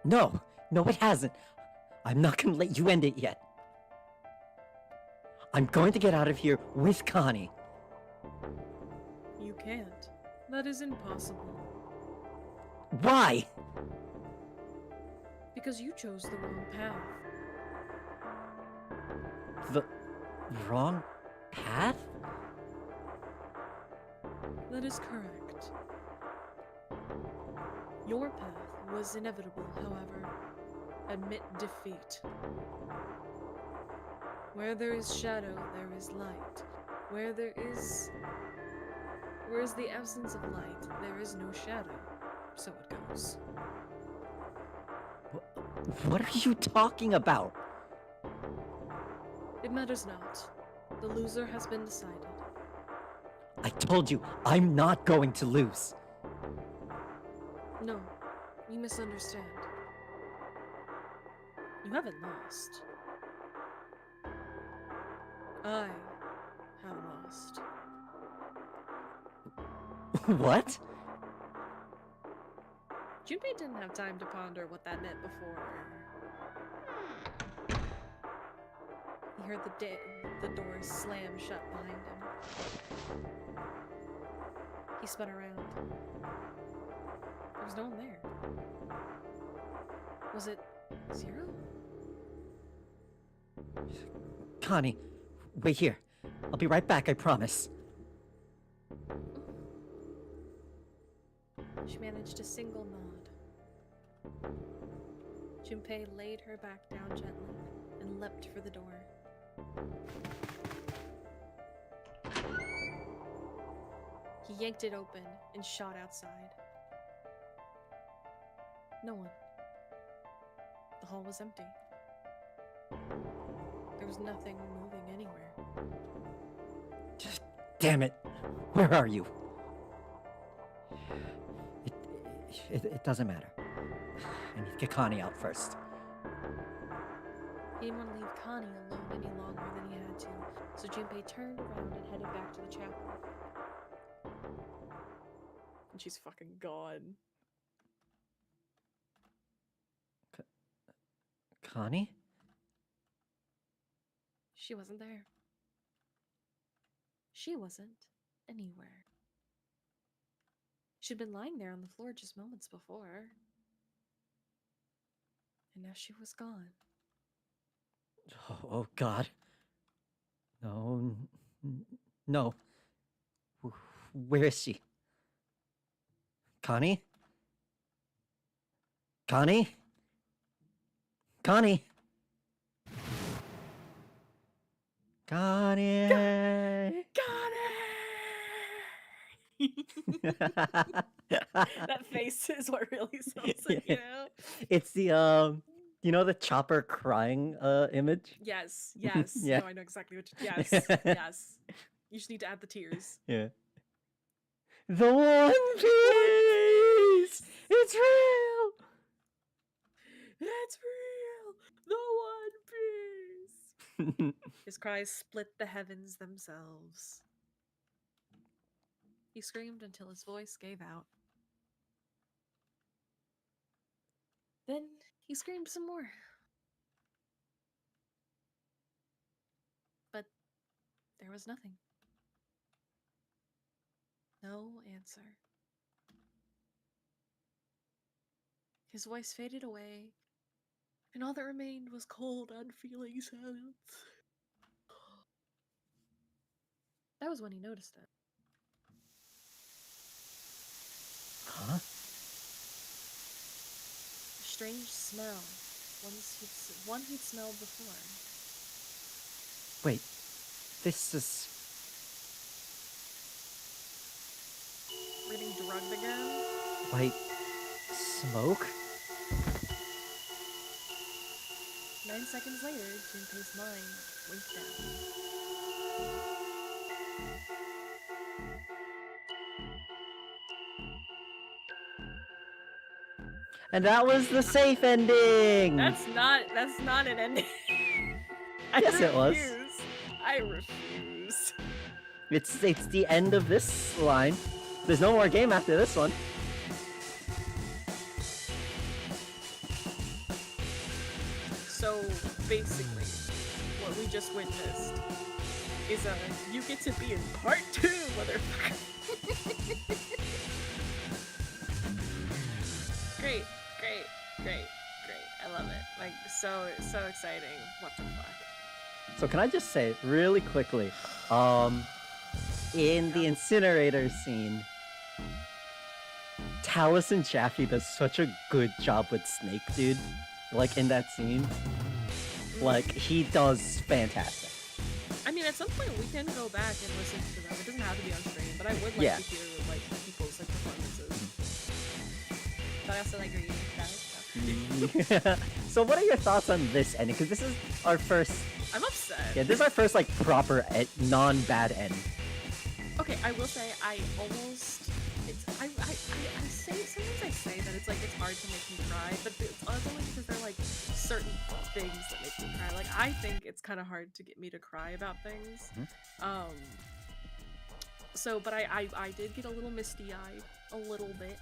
No, it hasn't. I'm not gonna let you end it yet. I'm going to get out of here with Connie. You can't. That is impossible. Why? Because you chose the wrong path. The wrong path? That is correct. Your path was inevitable, however. Admit defeat. Where there is shadow, there is light. Where is the absence of light, there is no shadow. So it goes. What are you talking about? It matters not. The loser has been decided. I told you, I'm not going to lose. No, you misunderstand. You haven't lost. I have lost. What? Junpei didn't have time to ponder what that meant before. He heard the door slam shut behind him. He spun around. There was no one there. Was it 0? Connie, wait here. I'll be right back, I promise. She managed a single nod. Junpei laid her back down gently and leapt for the door. He yanked it open and shot outside. No one. The hall was empty. There was nothing moving anywhere. Damn it. Where are you? It doesn't matter. I need to get Connie out first. He didn't want to leave Connie alone any longer than he had to, so Junpei turned around and headed back to the chapel. And she's fucking gone. Connie? She wasn't there. She wasn't anywhere. She'd been lying there on the floor just moments before. And now she was gone. Oh God. No. Where is she? Connie? Connie? Connie? Connie? Got it! That face is what really sells it, you know? It's the you know the chopper crying image? Yes, yes. Yeah. No, I know exactly what yes, yes. You just need to add the tears. Yeah. The One Piece! It's real! It's real! The One Piece! His cries split the heavens themselves. He screamed until his voice gave out. Then he screamed some more. But there was nothing. No answer. His voice faded away, and all that remained was cold, unfeeling silence. That was when he noticed it. Huh? A strange smell. One he'd smelled before. Wait, this is... Getting drugged again? White smoke? 9 seconds later, Junpei's mind winked down. And that was the safe ending! That's not an ending. Yes, it was. I refuse. It's the end of this line. There's no more game after this one. So basically, what we just witnessed is you get to be in part 2, motherfucker. Great. I love it. Like so exciting. What the fuck? So can I just say really quickly, in the incinerator scene, Taliesin Jaffe does such a good job with Snake, dude. Like in that scene, like he does fantastic. I mean, at some point we can go back and listen to them. It doesn't have to be on stream, but I would like to hear like people's like performances. But I also like reading that. So what are your thoughts on this ending? Because this is our first. I'm upset. Yeah, this is our first like proper non-bad end. Okay, I will say I almost. I say sometimes I say that it's like it's hard to make me cry, but it's only because they're like certain things that make me cry. Like I think it's kind of hard to get me to cry about things. So, but I did get a little misty-eyed, a little bit.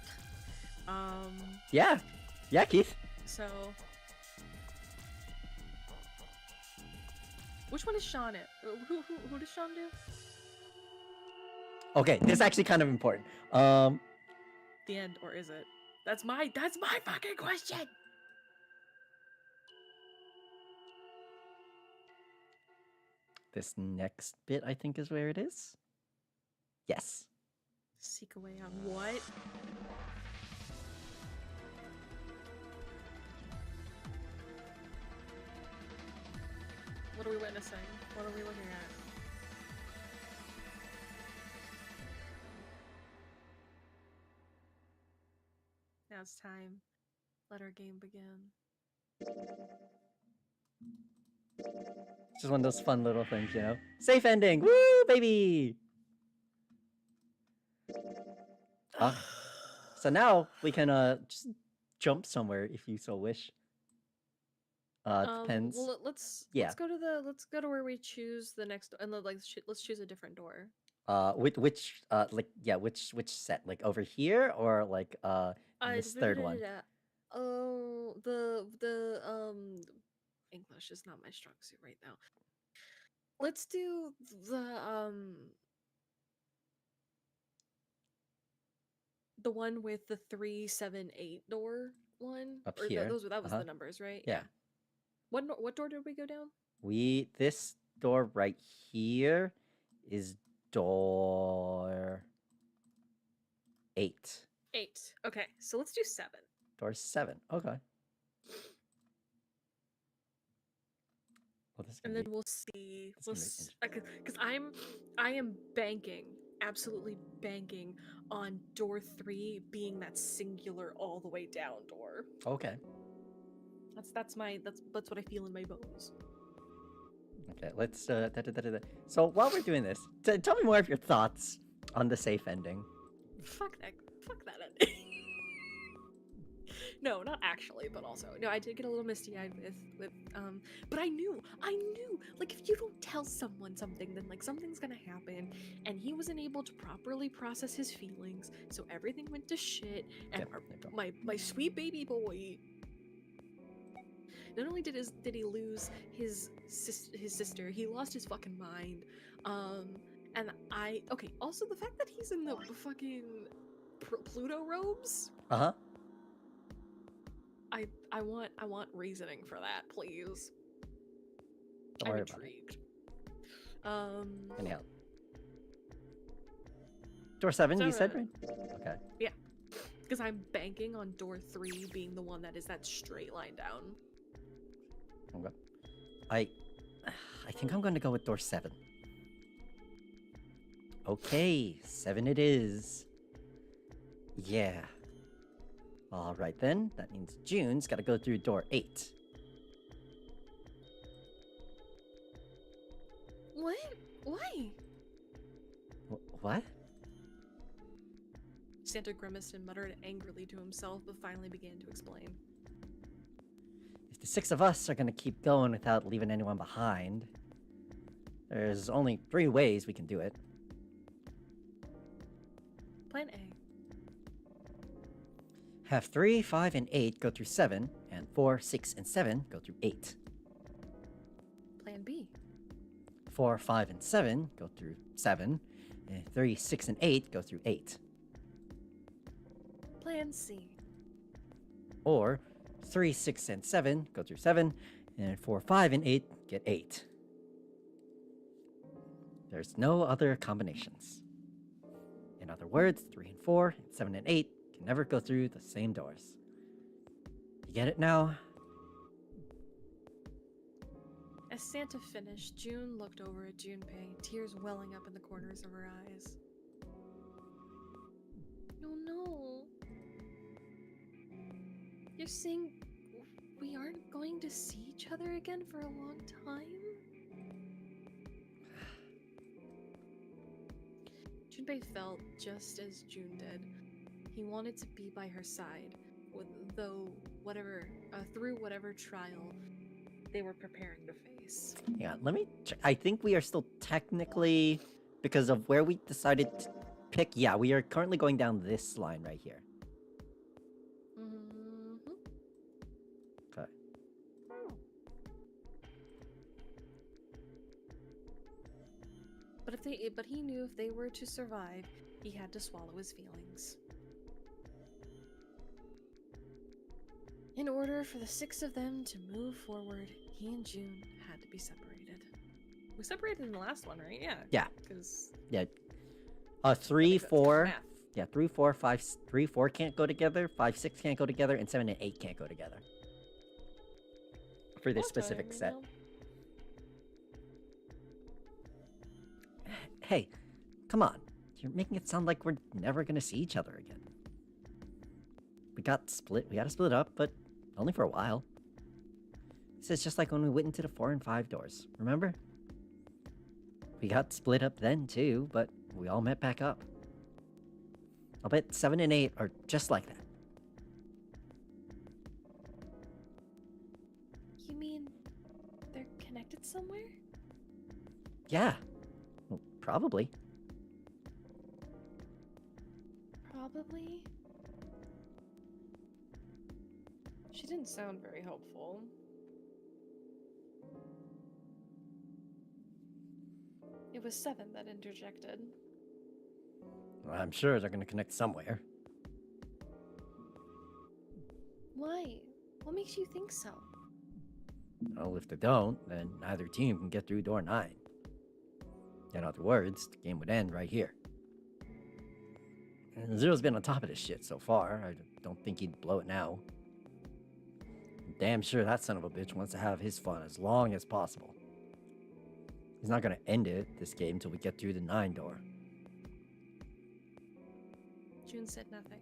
Yeah, Keith. So, which one is Sean at? Who does Sean do? Okay, this is actually kind of important. The end, or is it? That's my fucking question. This next bit, I think, is where it is. Yes. Seek away on what? What are we witnessing? What are we looking at? Now it's time. Let our game begin. It's just one of those fun little things, you know? Safe ending! Woo, baby! So now we can just jump somewhere if you so wish. Depends. Well, let's go to where we choose the next, and let's choose a different door. Which which set? Like over here or like in this third one? Oh, the English is not my strong suit right now. Let's do the one with the 378 door one. Up or here. That was the numbers, right? Yeah. What door did we go down? This door right here is door 8. 8. Okay, so let's do 7. Door 7. Okay. Well, and then we'll see. Because I am banking absolutely banking on door 3 being that singular all the way down door. Okay. That's what I feel in my bones. Okay, let's So while we're doing this, tell me more of your thoughts on the safe ending. Fuck that ending. No, not actually, but also. No, I did get a little misty-eyed with but I knew, like, if you don't tell someone something, then like something's gonna happen, and he wasn't able to properly process his feelings, so everything went to shit, and my sweet baby boy, not only did he lose his sister, he lost his fucking mind. And also the fact that he's in the fucking Pluto robes. Uh-huh. I want reasoning for that, please. Don't worry about it. Anyhow. Door 7, you said, right? Okay. Yeah. Because I'm banking on door 3 being the one that is that straight line down. Okay. I think I'm going to go with door 7. Okay, 7 it is. Yeah. All right then. That means June's got to go through door 8. What? Why? What? Santa grimaced and muttered angrily to himself, but finally began to explain. If the 6 of us are going to keep going without leaving anyone behind, there's only 3 ways we can do it. Plan A. Have 3, 5, and 8 go through 7, and 4, 6, and 7 go through 8. Plan B. 4, 5, and 7 go through 7, and 3, 6, and 8 go through 8. Plan C. Or 3, 6, and 7 go through 7, and 4, 5, and 8 get 8. There's no other combinations. In other words, 3 and 4, and 7 and 8 can never go through the same doors. You get it now? As Santa finished, June looked over at Junpei, tears welling up in the corners of her eyes. Oh no. You're saying we aren't going to see each other again for a long time? Junpei felt just as June did. He wanted to be by her side, through whatever trial they were preparing to face. Yeah, let me check. I think we are still technically, because of where we decided to pick, yeah, we are currently going down this line right here. Okay. But he knew if they were to survive, he had to swallow his feelings. In order for the 6 of them to move forward, he and June had to be separated. We separated in the last one, right? Yeah. Yeah. Because 3, 4. Yeah, 3, 4, 5, 3, 4 can't go together, 5, 6 can't go together, and 7 and 8 can't go together. For this specific set. Hey, come on. You're making it sound like we're never gonna see each other again. We gotta split up, but only for a while. This is just like when we went into the 4 and 5 doors, remember? We got split up then too, but we all met back up. I'll bet 7 and 8 are just like that. You mean they're connected somewhere? Yeah. Well, probably. Probably? She didn't sound very hopeful. It was 7 that interjected. Well, I'm sure they're gonna connect somewhere. Why? What makes you think so? Well, if they don't, then neither team can get through door 9. In other words, the game would end right here. And Zero's been on top of this shit so far. I don't think he'd blow it now. I'm damn sure that son of a bitch wants to have his fun as long as possible. He's not gonna end this game till we get through the 9 door. June said nothing.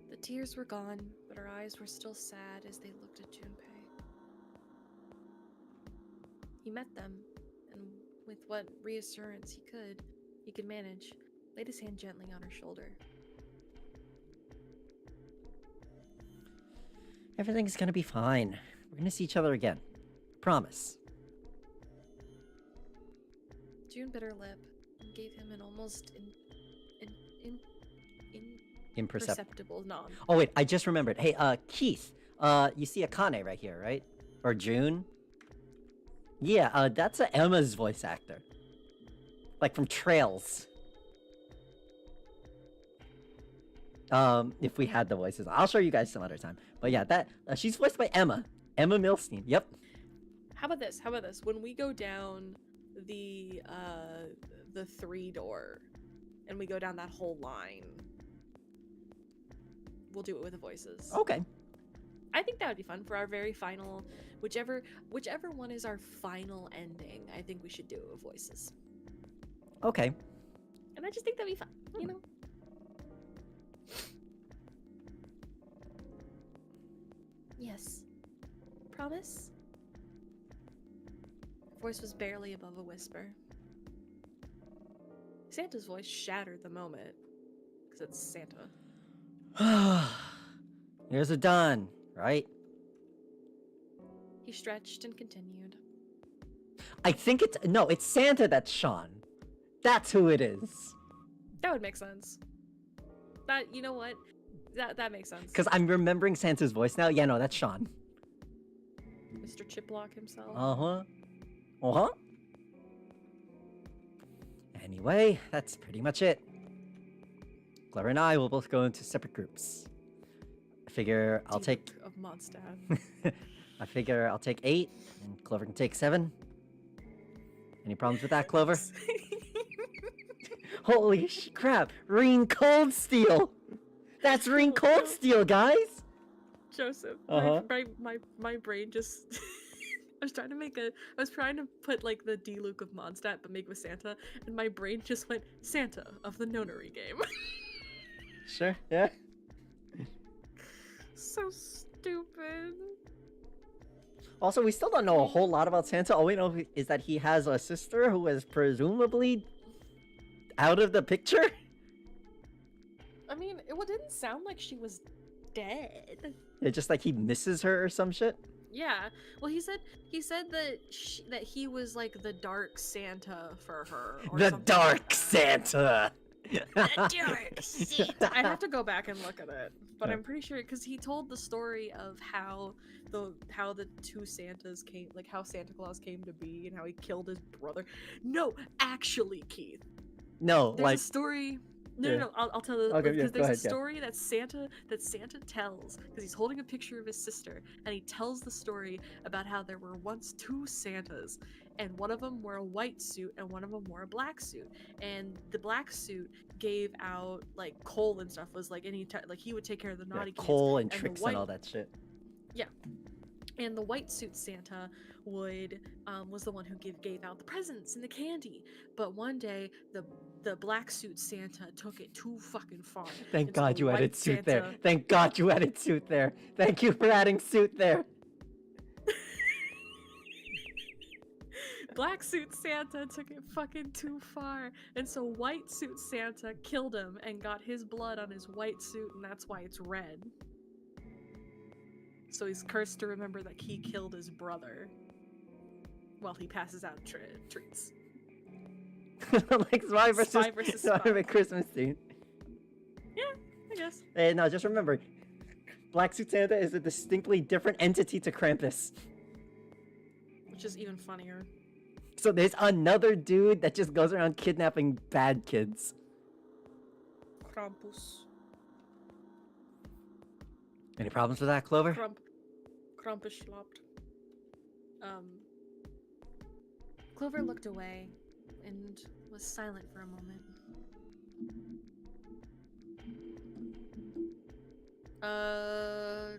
The tears were gone, but her eyes were still sad as they looked at Junpei. He met them, and with what reassurance he could manage, laid his hand gently on her shoulder. Everything's gonna be fine. We're gonna see each other again. Promise. June bit her lip and gave him an almost imperceptible nod. Oh wait, I just remembered. Hey, Keith, you see Akane right here, right? Or June? Yeah, that's Emma's voice actor. Like from Trails. If we had the voices. I'll show you guys some other time. But yeah, that she's voiced by Emma. Emma Milstein. Yep. How about this? When we go down the 3-door and we go down that whole line, we'll do it with the voices. Okay. I think that would be fun for our very final, whichever one is our final ending. I think we should do it with voices. Okay. And I just think that'd be fun, you know? Yes. Promise? Her voice was barely above a whisper. Santa's voice shattered the moment, because it's Santa. Here's a done, right? He stretched and continued. I think it's Santa that's Sean. That's who it is. That would make sense. You know what? That makes sense. Because I'm remembering Santa's voice now. Yeah, no, that's Sean. Mr. Chiplock himself. Uh-huh. Anyway, that's pretty much it. Clever and I will both go into separate groups. I figure I'll take... of Mondstadt. I figure I'll take 8, and Clover can take 7. Any problems with that, Clover? Holy crap! Reen Cold Steel! That's Reen Cold Steel, guys! Joseph, Uh-huh. my brain just... I was trying to put like the D-Luke of Mondstadt, but make it with Santa, and my brain just went, Santa of the Nonary game. Sure, yeah. So stupid. Also, we still don't know a whole lot about Santa. All we know is that he has a sister who is presumably out of the picture. I mean, it didn't sound like she was dead. It's just like he misses her or some shit. Yeah. Well, he said that he was like the dark Santa for her. Or The something Dark like that. Santa. The Dark Santa. I have to go back and look at it, but I'm pretty sure because he told the story of how the two Santas came, like how Santa Claus came to be and how he killed his brother. No, actually, Keith. No, There's like a story. No, yeah. no, I'll tell you. Okay, Because yeah, there's go a ahead, yeah. story that Santa tells because he's holding a picture of his sister, and he tells the story about how there were once two Santas, and one of them wore a white suit and one of them wore a black suit, and the black suit gave out like coal and stuff. Was like like he would take care of the naughty kids. coal and the tricks white- and all that shit. Yeah. And the white suit Santa was the one who gave out the presents and the candy. But one day the black suit Santa took it too fucking far. Thank and so God the you white added suit there. Santa- Thank God you added suit there. Thank you for adding suit there. Black suit Santa took it fucking too far, and so white suit Santa killed him and got his blood on his white suit, and that's why it's red. So he's cursed to remember that he killed his brother while he passes out treats. Like Spy versus Spy versus Spy. Christmas theme. Yeah, I guess. Hey, no, just remember, Black Suit Santa is a distinctly different entity to Krampus. Which is even funnier. So there's another dude that just goes around kidnapping bad kids. Krampus. Any problems with that, Clover? Krampus schlapt. Clover looked away and was silent for a moment.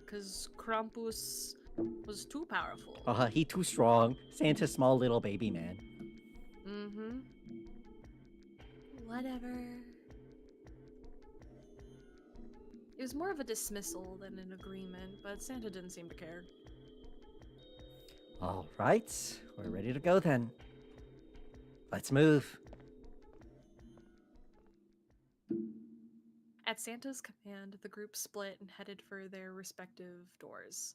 Cause Krampus was too powerful. He too strong. Santa's small little baby man. Mm-hmm. Whatever. It was more of a dismissal than an agreement, but Santa didn't seem to care. All right, we're ready to go then. Let's move. At Santa's command, the group split and headed for their respective doors.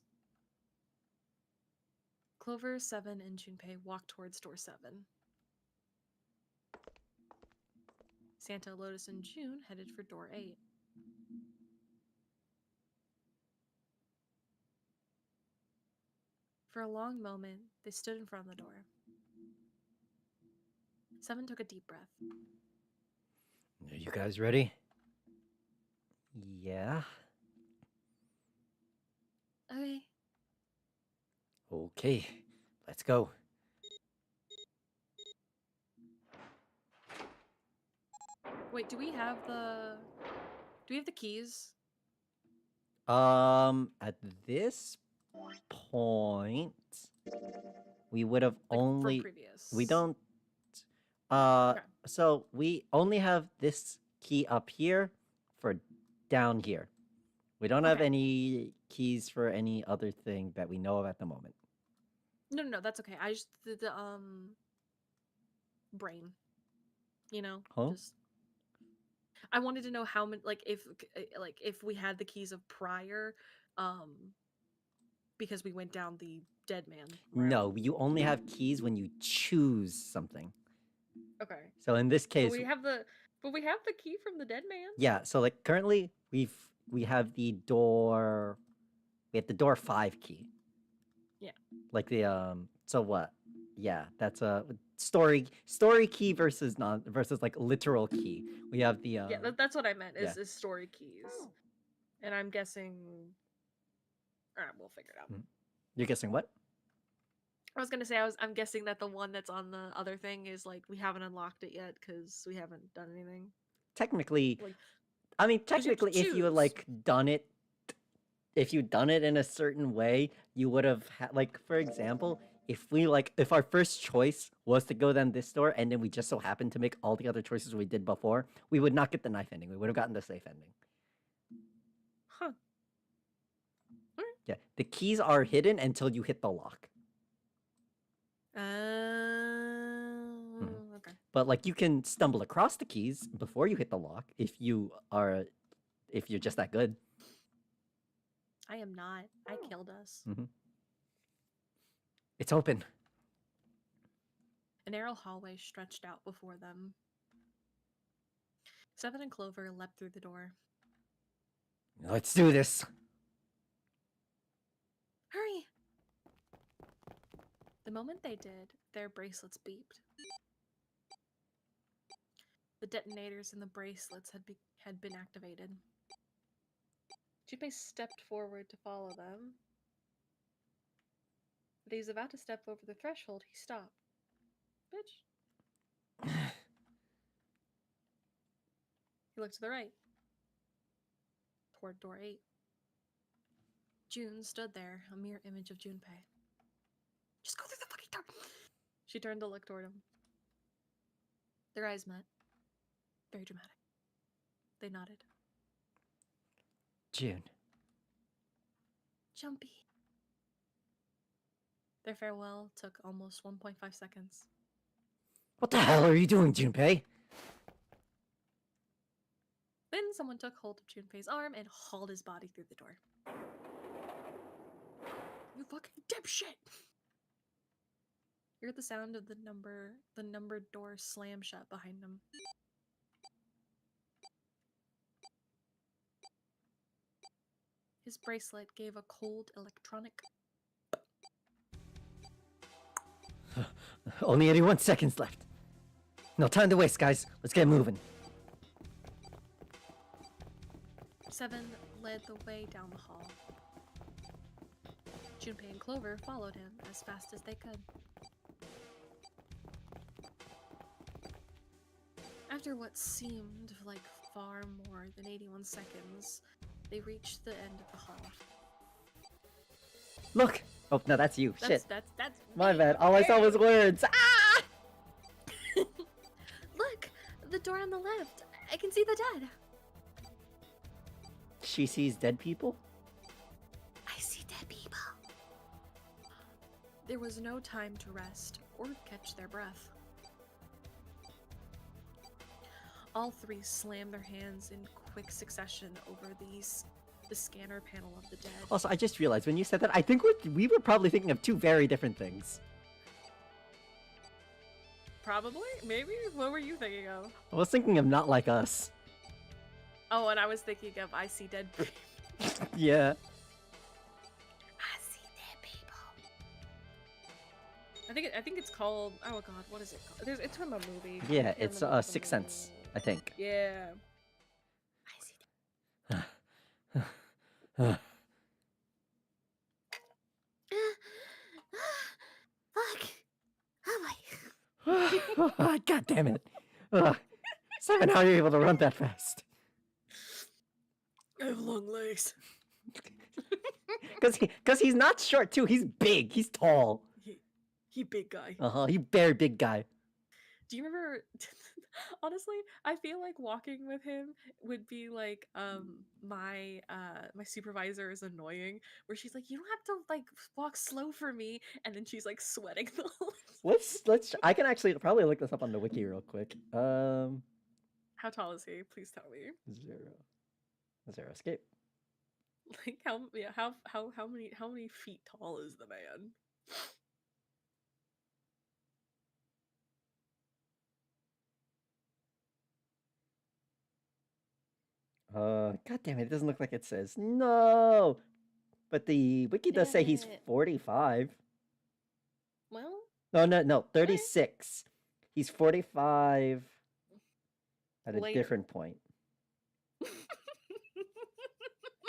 Clover, 7, and Junpei walked towards door 7. Santa, Lotus, and June headed for door 8. For a long moment, they stood in front of the door. 7 took a deep breath. Are you guys ready? Yeah. Okay. Okay, let's go. Wait, do we have the keys? At this point, we would have Like only... from previous. We don't... Okay. So we only have this key up here for down here. We don't have Okay. any keys for any other thing that we know of at the moment. No, that's okay. I just the brain. You know? Huh? Just I wanted to know how many like if we had the keys of prior because we went down the dead man route. No, you only have keys when you choose something. Okay. So in this case, But we have the key from the dead man? yeah, so like currently we have the door 5 key. Yeah. Like the so what? Yeah, that's a story key versus like literal key. We have the yeah, that's what I meant. Is yeah. story keys. And I'm guessing alright, we'll figure it out. You're guessing what? I was gonna say I'm guessing that the one that's on the other thing is like we haven't unlocked it yet because we haven't done anything. Technically, Like, I mean, 'cause you have to technically, if you had choose. like done it, if you done it in a certain way, you would have like, for example, if our first choice was to go down this door and then we just so happened to make all the other choices we did before, we would not get the knife ending. We would have gotten the safe ending. Huh. Yeah, the keys are hidden until you hit the lock. Okay. But like you can stumble across the keys before you hit the lock if you're just that good. I am not. I killed us. It's open. A narrow hallway stretched out before them. 7 and Clover leapt through the door. Let's do this. Hurry! The moment they did, their bracelets beeped. The detonators in the bracelets had been activated. Junpei stepped forward to follow them. But he was about to step over the threshold, he stopped. Bitch. He looked to the right. Toward door 8. June stood there, a mere image of Junpei. Just go through the fucking door! She turned to look toward him. Their eyes met. Very dramatic. They nodded. June. Jumpy. Their farewell took almost 1.5 seconds. What the hell are you doing, Junpei? Then someone took hold of Junpei's arm and hauled his body through the door. You fucking dipshit! You heard the sound of the numbered door slam shut behind him. His bracelet gave a cold electronic. Only 81 seconds left. No time to waste, guys. Let's get moving. 7 led the way down the hall. Junpei and Clover followed him as fast as they could. After what seemed like far more than 81 seconds, they reached the end of the hall. Look! Oh, no, that's you. Shit. That's My me. bad. All I saw was words. Ah! on the left. I can see the dead. She sees dead people? I see dead people. There was no time to rest or catch their breath. All three slammed their hands in quick succession over the scanner panel of the dead. Also, I just realized when you said that, I think we were probably thinking of two very different things. Probably? Maybe? What were you thinking of? I was thinking of Not Like Us. Oh, and I was thinking of I See Dead People. Yeah. I See Dead People. I think it's called, oh god, what is it called? It's from a movie. Yeah, it's Sixth Sense, I think. Yeah. I See Dead. Fuck. Oh my. God damn it. Simon, how are you able to run that fast? I have long legs. Because he's not short, too. He's big. He's tall. He big guy. He very big guy. Do you remember... Honestly, I feel like walking with him would be like my supervisor is annoying, where she's like, you don't have to like walk slow for me, and then she's like sweating the whole time. I can actually probably look this up on the wiki real quick. How tall is he? Please tell me. Zero escape. Like how many feet tall is the man? God damn it, it doesn't look like it says. No! But the wiki does say he's 45. Well... No, 36. He's 45 at a different point.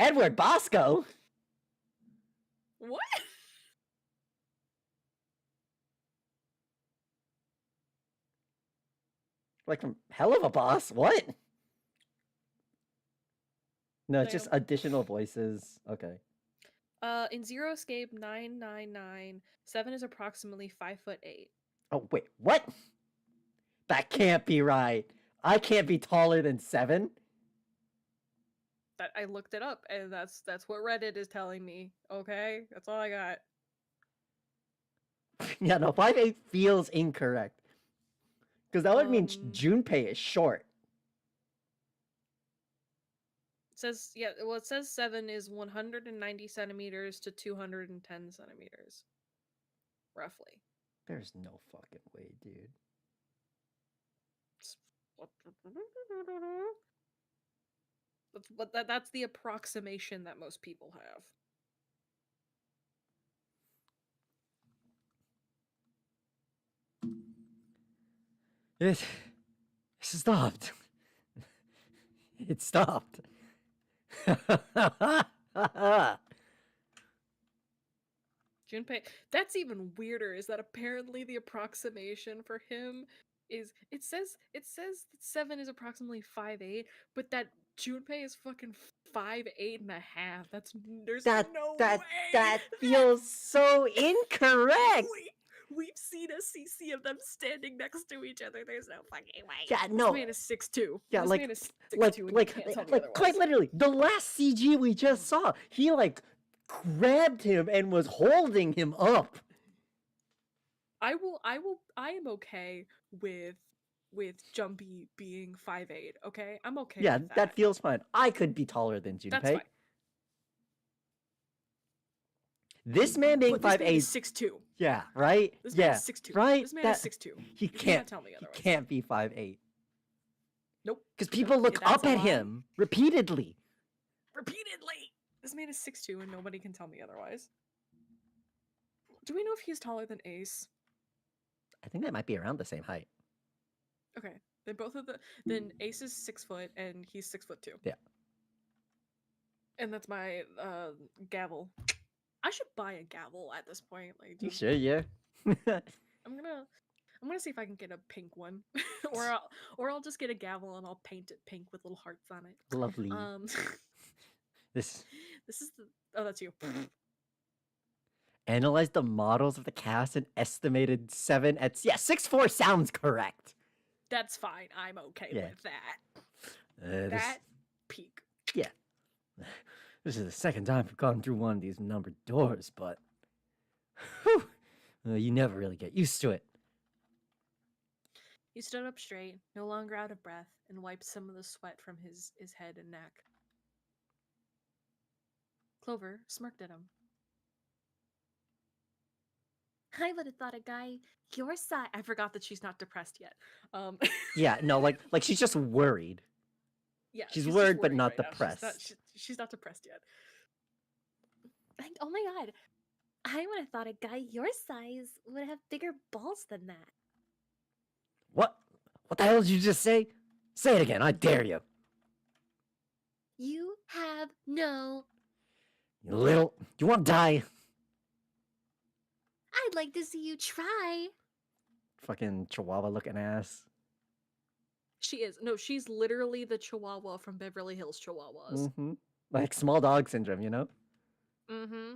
Edward Bosco? What? Like from Hell of a Boss? What? No, it's just additional voices. Okay. In Zero Escape 999, 7 is approximately 5'8". Oh wait, what? That can't be right. I can't be taller than 7. That I looked it up, and that's what Reddit is telling me. Okay, that's all I got. Yeah, no, 5'8" feels incorrect. Because that would mean Junpei is short. It says 7 is 190 centimeters to 210 centimeters. Roughly. There's no fucking way, dude. That's the approximation that most people have. It stopped. It stopped. Junpei. That's even weirder. Is that apparently the approximation for him is it says that 7 is approximately 5'8", but that Junpei is fucking 5'8 and a half. There's no way. That feels so incorrect. We've seen a CC of them standing next to each other. There's no fucking way. Yeah, no. This man is 6'2". Yeah, this like, man is 6'2", like quite literally, the last CG we just saw, he like grabbed him and was holding him up. I am okay with Jumpy being 5'8". Okay, I'm okay. Yeah, with that feels fine. I could be taller than Junpei. That's fine. This man being 5'8", 6'2". Yeah, right. This man is 6'2". Right. This man is 6'2". He can't tell me otherwise. He can't be 5'8". Nope. Because people look up at him repeatedly. This man is 6'2", and nobody can tell me otherwise. Do we know if he's taller than Ace? I think they might be around the same height. Okay, then Ace is 6 foot and he's 6'2". Yeah. And that's my gavel. I should buy a gavel at this point. Like, you should, yeah. I'm gonna see if I can get a pink one, or I'll just get a gavel and I'll paint it pink with little hearts on it. Lovely. This is that's you. Analyze the models of the cast and estimated 7 at 6'4" sounds correct. That's fine. I'm okay with that. That peak. Yeah. This is the second time we've gone through one of these numbered doors, but whew, you never really get used to it. He stood up straight, no longer out of breath, and wiped some of the sweat from his head and neck. Clover smirked at him. I would have thought a guy your size. I forgot that she's not depressed yet. Yeah, no, like she's just worried. Yeah, she's worried, but not right depressed. She's not depressed yet. Oh my god, I would have thought a guy your size would have bigger balls than that. What? What the hell did you just say? Say it again, I dare you. You have no... You little... You want to die? I'd like to see you try. Fucking chihuahua-looking ass. She is. No, she's literally the chihuahua from Beverly Hills Chihuahuas. Mm-hmm. Like small dog syndrome, you know? Mm-hmm.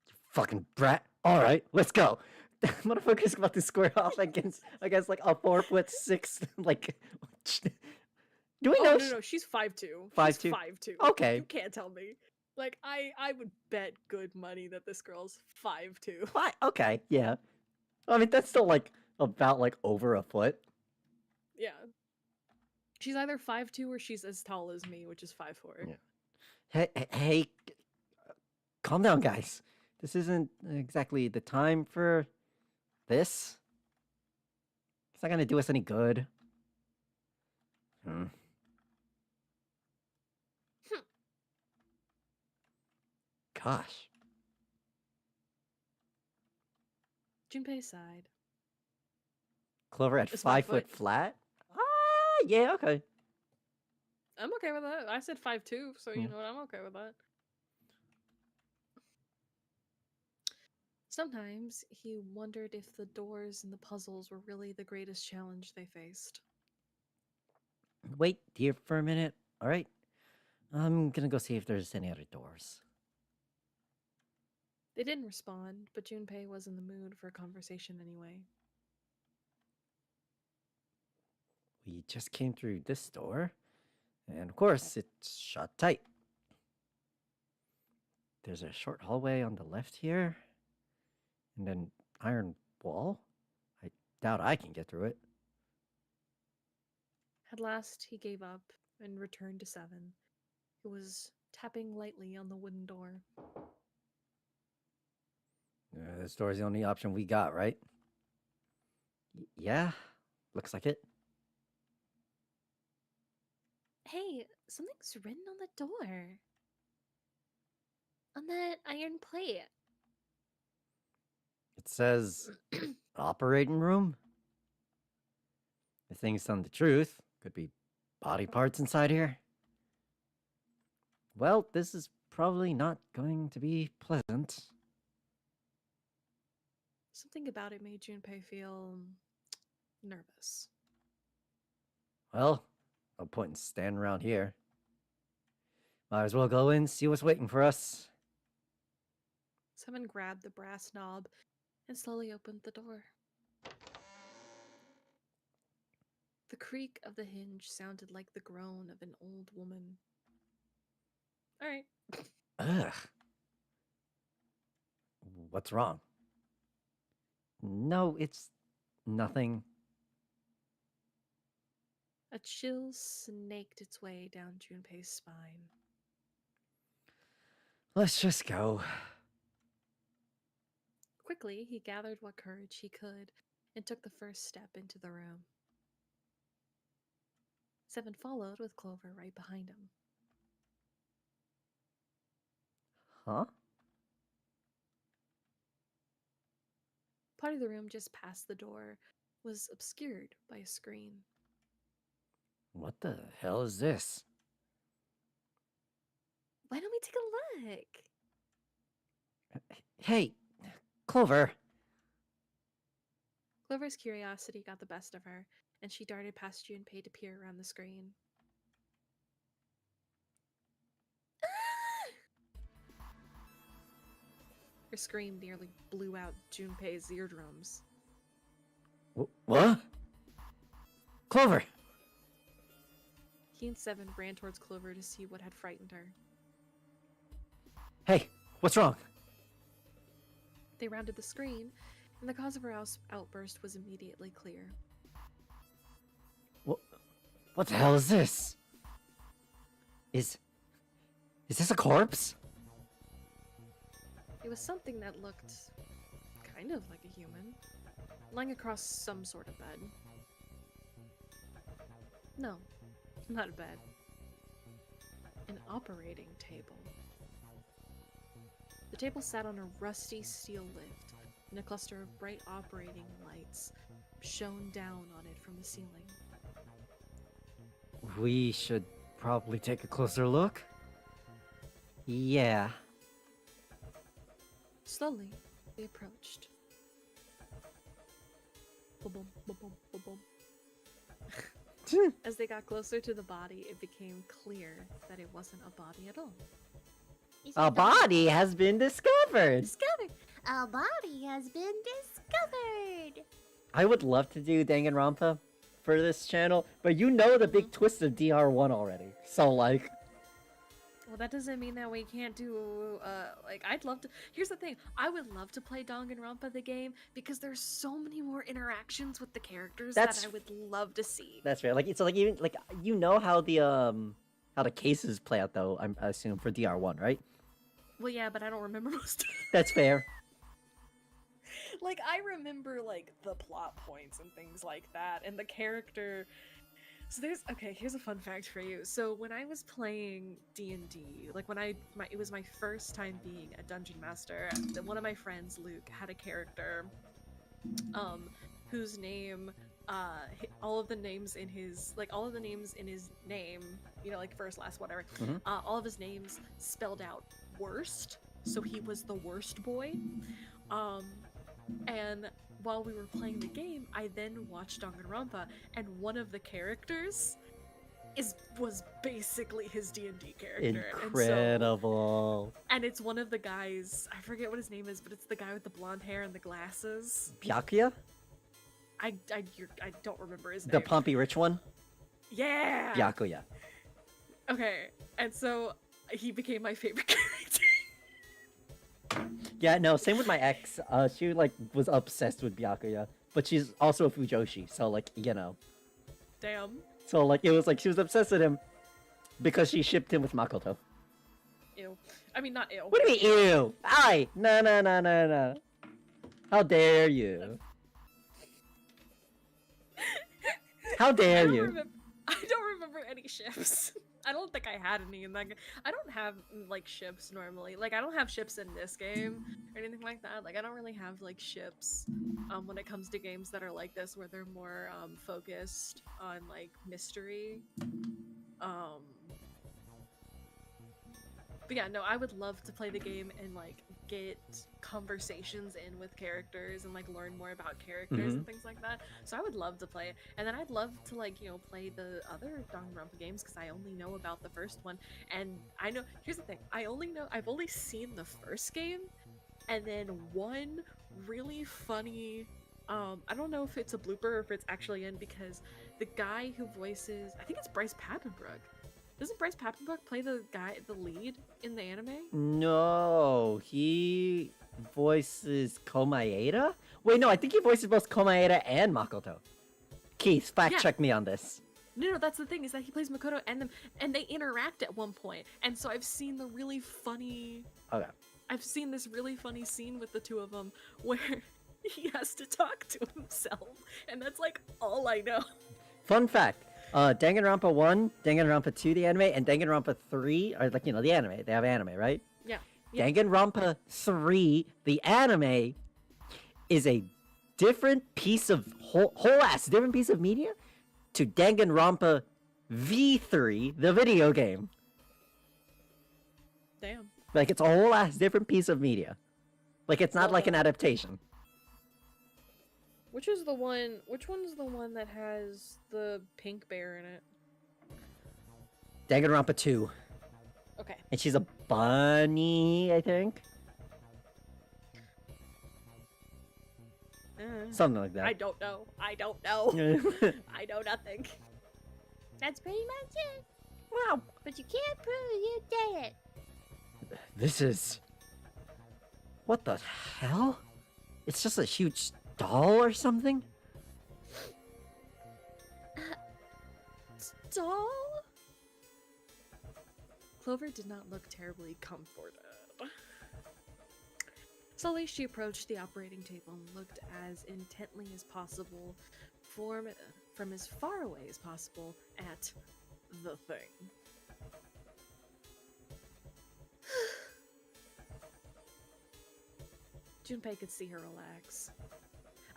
You fucking brat. All right, let's go. Motherfucker's about to square off against like a 4'6", like... Do we know? No, she's 5'2". 5'2"? 5'2". Okay. You can't tell me. Like, I would bet good money that this girl's 5'2". Okay, yeah. I mean, that's still, like, about, like, over a foot. Yeah. She's either 5'2" or she's as tall as me, which is 5'4". Yeah. Hey, calm down, guys. This isn't exactly the time for this. It's not gonna do us any good. Gosh. Junpei sighed. Clover at 5 foot flat? Yeah, okay. I'm okay with that. I said 5'2", so you know what? I'm okay with that. Sometimes he wondered if the doors and the puzzles were really the greatest challenge they faced. Wait here for a minute, alright? I'm gonna go see if there's any other doors. They didn't respond, but Junpei was in the mood for a conversation anyway. We just came through this door, and of course, it's shut tight. There's a short hallway on the left here, and an iron wall. I doubt I can get through it. At last, he gave up and returned to 7, who was tapping lightly on the wooden door. This door's the only option we got, right? Yeah, looks like it. Hey, something's written on the door. On that iron plate. It says operating room. If things tell the truth, could be body parts inside here. Well, this is probably not going to be pleasant. Something about it made Junpei feel nervous. Well, no point in standing around here. Might as well go in, see what's waiting for us. 7 grabbed the brass knob and slowly opened the door. The creak of the hinge sounded like the groan of an old woman. All right. Ugh. What's wrong? No, it's nothing. A chill snaked its way down Junpei's spine. Let's just go. Quickly, he gathered what courage he could and took the first step into the room. 7 followed with Clover right behind him. Huh? Part of the room just past the door was obscured by a screen. What the hell is this? Why don't we take a look? Hey, Clover. Clover's curiosity got the best of her, and she darted past Junpei to peer around the screen. Her scream nearly blew out Junpei's eardrums. What? Clover! He and Seven ran towards Clover to see what had frightened her. Hey, what's wrong? They rounded the screen, and the cause of her outburst was immediately clear. What the hell is this? Is this a corpse? It was something that looked kind of like a human, lying across some sort of bed. No, not a bed. An operating table. The table sat on a rusty steel lift, and a cluster of bright operating lights shone down on it from the ceiling. We should probably take a closer look. Yeah. Slowly, they approached. Boom, boom, boom, boom, boom. As they got closer to the body, it became clear that it wasn't a body at all. A body has been discovered! Discovered! A body has been discovered! I would love to do Danganronpa for this channel, but you know the big twist of DR1 already. So, like... Well, that doesn't mean that we can't do, like, I'd love to... Here's the thing, I would love to play Danganronpa the game, because there's so many more interactions with the characters that I would love to see. That's fair. Like, it's like, even, like, you know how the cases play out, though, I assume, for DR1, right? Well, yeah, but I don't remember most of it. That's fair. Like, I remember, like, the plot points and things like that, and the character... So okay, here's a fun fact for you. So when I was playing D&D, like when it was my first time being a dungeon master, one of my friends, Luke, had a character, whose name, all of the names in his name, you know, like first, last, whatever, all of his names spelled out worst, so he was the worst boy, and while we were playing the game, I then watched Danganronpa, and one of the characters was basically his D&D character. Incredible. And it's one of the guys, I forget what his name is, but it's the guy with the blonde hair and the glasses. Byakuya? I don't remember his name. The Pompey Rich one? Yeah! Byakuya. Okay, and so he became my favorite character. Yeah, no, same with my ex. She, like, was obsessed with Byakuya. But she's also a Fujoshi, so, like, you know. Damn. So, like, it was like she was obsessed with him because she shipped him with Makoto. Ew. I mean, not ew. What do you mean, ew? Aye! No. How dare you? How dare you? I don't remember any ships. I don't think I had any in that game. I don't have, like, ships normally. Like, I don't have ships in this game or anything like that. Like, I don't really have, like, ships when it comes to games that are like this, where they're more focused on, like, mystery. But yeah, no, I would love to play the game and, like, get conversations in with characters and, like, learn more about characters and things like that. So I would love to play it. And then I'd love to, like, you know, play the other Danganronpa games, because I only know about the first one. And I know, here's the thing, I've only seen the first game, and then one really funny, I don't know if it's a blooper or if it's actually in, because the guy who voices, I think it's Bryce Papenbrook. Doesn't Bryce Papenbrook play the lead in the anime? No, he voices Komaeda? Wait, no, I think he voices both Komaeda and Makoto. Keith, check me on this. No, that's the thing, is that he plays Makoto and them, and they interact at one point. And so I've seen the really funny... Okay. I've seen this really funny scene with the two of them where he has to talk to himself, and that's, like, all I know. Fun fact. Danganronpa 1, Danganronpa 2, the anime, and Danganronpa 3 are, like, you know, the anime. They have anime, right? Yeah. Danganronpa 3, the anime, is a different piece of different piece of media to Danganronpa V3, the video game. Damn. Like, it's a whole ass different piece of media. Like, it's not like an adaptation. Which one's the one that has the pink bear in it? Danganronpa 2. Okay. And she's a bunny, I think. Something like that. I don't know. I don't know. I know nothing. That's pretty much it. Wow. But you can't prove you did it. This is... What the hell? It's just a huge doll or something? Doll? Clover did not look terribly comforted. Slowly, she approached the operating table and looked as intently as possible, from as far away as possible, at the thing. Junpei could see her relax.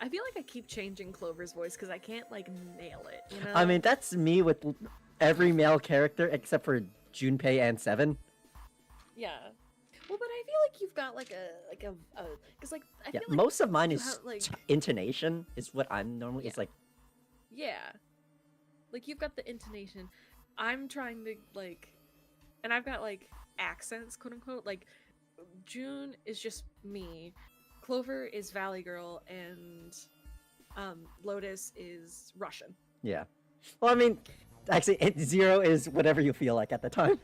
I feel like I keep changing Clover's voice because I can't, like, nail it, you know? I mean, that's me with every male character except for Junpei and Seven. Yeah. Well, but I feel like you've got like because like I feel like most of mine you is have, like, intonation is what I'm normally. It's like, yeah, like you've got the intonation. I'm trying to like, and I've got like accents, quote unquote. Like June is just me, Clover is Valley Girl, and Lotus is Russian. yeah. Well, I mean, actually, Zero is whatever you feel like at the time.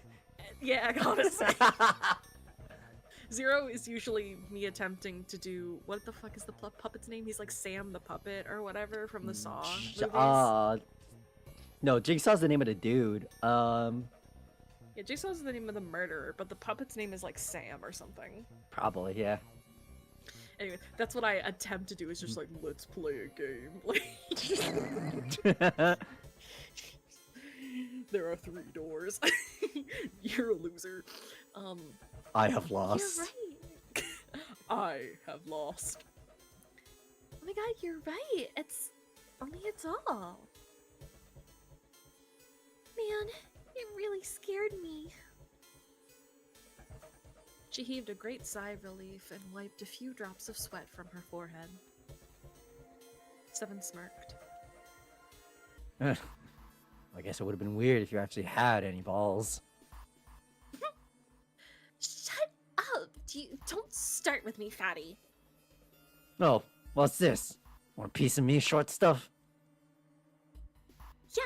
Yeah, honestly. Zero is usually me attempting to do, what the fuck is the puppet's name? He's like Sam the Puppet or whatever from the Saw movies. No, Jigsaw's the name of the dude. Yeah, Jigsaw's the name of the murderer, but the puppet's name is like Sam or something. Probably, yeah. Anyway, that's what I attempt to do, is just like, let's play a game. There are 3 doors. You're a loser. I have lost. You're right. I have lost. Oh my god, you're right. It's only a doll. Man, it really scared me. She heaved a great sigh of relief and wiped a few drops of sweat from her forehead. Seven smirked. I guess it would have been weird if you actually had any balls. Shut up! Don't start with me, fatty. Oh, what's this? Want a piece of me, short stuff? Yeah,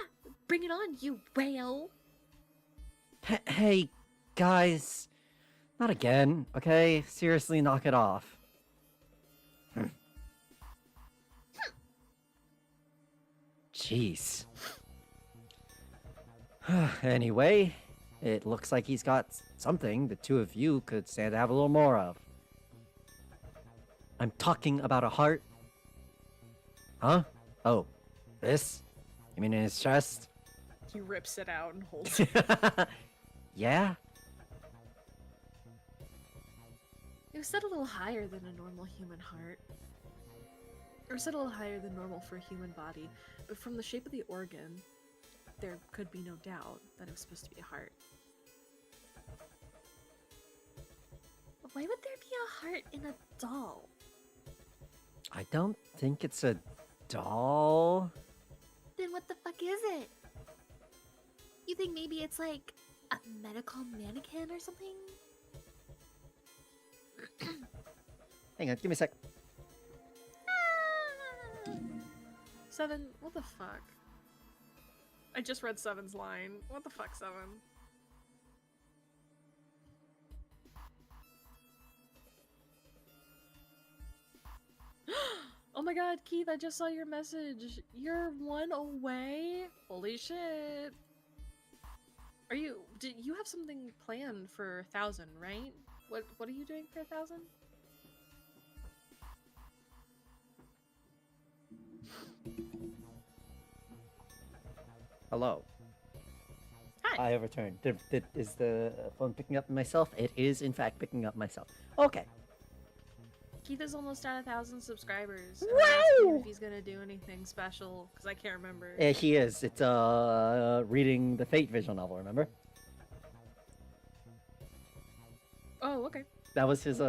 bring it on, you whale. Hey, guys. Not again, okay? Seriously, knock it off. Jeez. Anyway, it looks like he's got something the two of you could stand to have a little more of. I'm talking about a heart. Huh? Oh, this? You mean in his chest? He rips it out and holds it. Yeah? It was set a little higher than a normal human heart. Or set a little higher than normal for a human body, but from the shape of the organ, there could be no doubt that it was supposed to be a heart. Why would there be a heart in a doll? I don't think it's a doll. Then what the fuck is it? You think maybe it's like a medical mannequin or something? Hang on, give me a sec. Seven, what the fuck? I just read Seven's line. What the fuck, Seven? Oh my god, Keith, I just saw your message. You're 1 away? Holy shit. Did you have something planned for 1,000, right? What are you doing for 1,000? Hello. Hi. I have returned. Is the phone picking up myself? It is, in fact, picking up myself. Okay. Keith is almost at 1,000 subscribers. Wow! I'm asking him if he's gonna do anything special, because I can't remember. He is. It's reading the Fate visual novel, remember? Oh, okay. That was his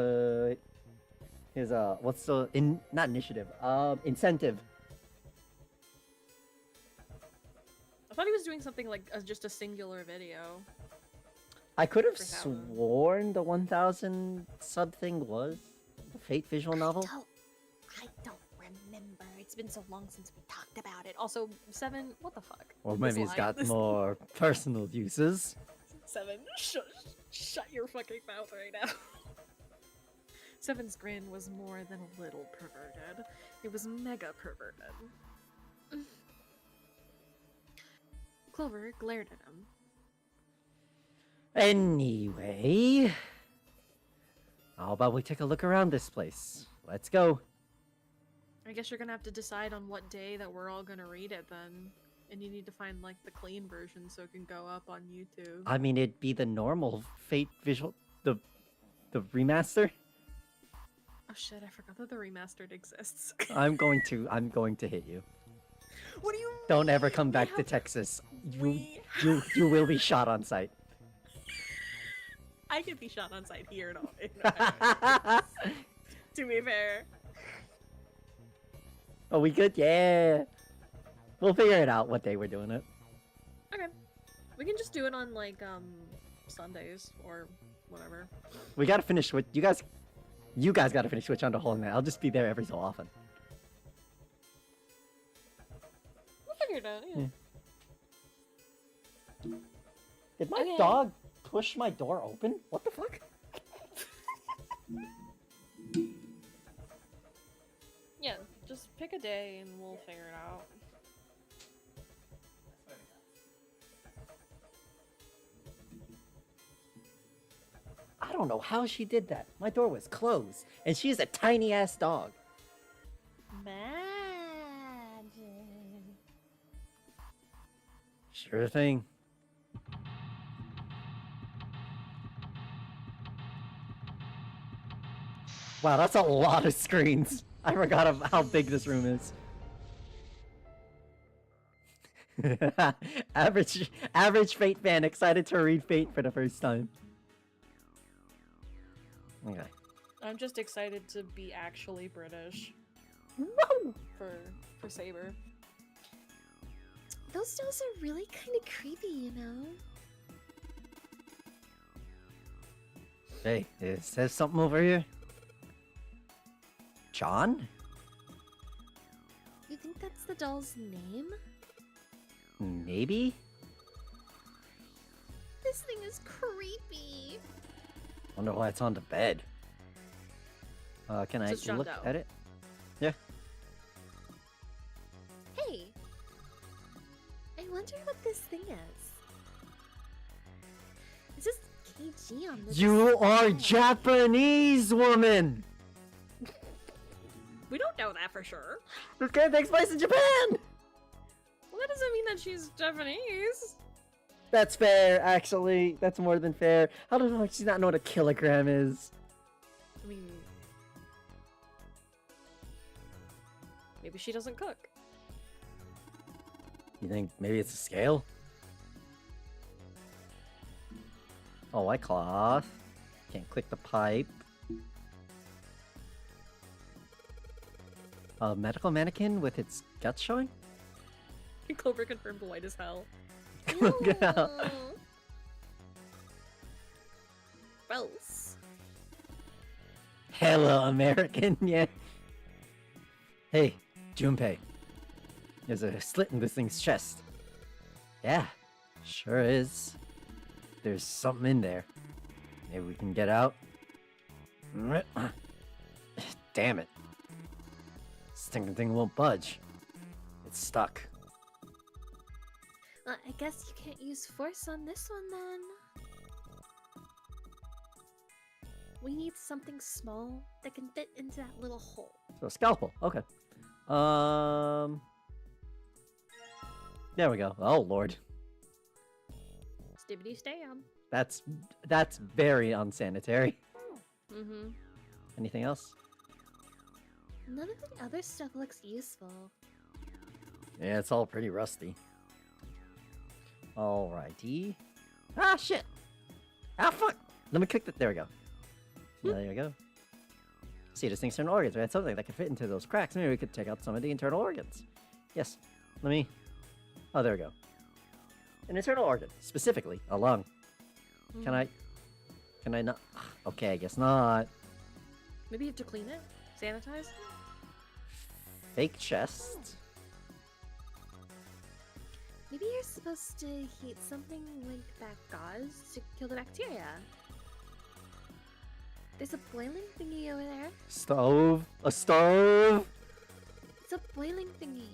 what's the not initiative, incentive. I thought he was doing something like just a singular video. I could have For 1,000. sworn the 1,000 sub thing was the Fate visual novel. I don't remember. It's been so long since we talked about it. Also, 7, what the fuck? Or maybe it's got more personal uses. 7, shut your fucking mouth right now. 7's grin was more than a little perverted. It was mega perverted. Clover glared at him. Anyway, how about we take a look around this place? Let's go. I guess you're gonna have to decide on what day that we're all gonna read it then. And you need to find like the clean version so it can go up on YouTube. I mean, it'd be the normal Fate visual, the remaster. Oh shit, I forgot that the remastered exists. I'm going to hit you. What do you mean? Don't ever come back to Texas. You will be shot on sight. I could be shot on sight here to be fair. Are we good? Yeah. We'll figure it out what day we're doing it. Okay. We can just do it on like Sundays or whatever. We gotta finish with you guys gotta finish Switch on the whole night. I'll just be there every so often. We'll figure it out, yeah. Did my dog push my door open? What the fuck? Yeah, just pick a day and we'll figure it out. I don't know how she did that. My door was closed, and she's a tiny ass dog. Magic. Sure thing. Wow, that's a lot of screens. I forgot how big this room is. average Fate fan excited to read Fate for the first time. Okay. I'm just excited to be actually British. Whoa! For Saber. Those dolls are really kind of creepy, you know? Hey, it says something over here. John? You think that's the doll's name? Maybe? This thing is creepy. Wonder why it's on the bed. Can I look at it? Yeah. Hey! I wonder what this thing is. Is this KG on this? You are Japanese, woman! We don't know that for sure. This game takes place in Japan! Well, that doesn't mean that she's Japanese. That's fair, actually. That's more than fair. How does she not know what a kilogram is? I mean, maybe she doesn't cook. You think maybe it's a scale? Oh, white cloth. Can't click the pipe. A medical mannequin with its guts showing? Clover confirmed white as hell. Gross. Hello, American, yeah. Hey, Junpei. There's a slit in this thing's chest. Yeah, sure is. There's something in there. Maybe we can get out. Damn it. Stinking thing won't budge. It's stuck. I guess you can't use force on this one then. We need something small that can fit into that little hole. So a scalpel, okay. There we go. Oh lord. Stibbity stab. That's very unsanitary. Mm-hmm. Anything else? None of the other stuff looks useful. Yeah, it's all pretty rusty. Alrighty. Ah, shit! Ah, fuck! Let me click the... There we go. There you go. See, this thing's internal organs. We had something that could fit into those cracks. Maybe we could take out some of the internal organs. Yes. Let me... Oh, there we go. An internal organ. Specifically, a lung. Can I not... Okay, I guess not. Maybe you have to clean it? Sanitize? fake chest. Maybe you're supposed to heat something like that gauze to kill the bacteria. There's a boiling thingy over there. Stove? A stove? It's a boiling thingy.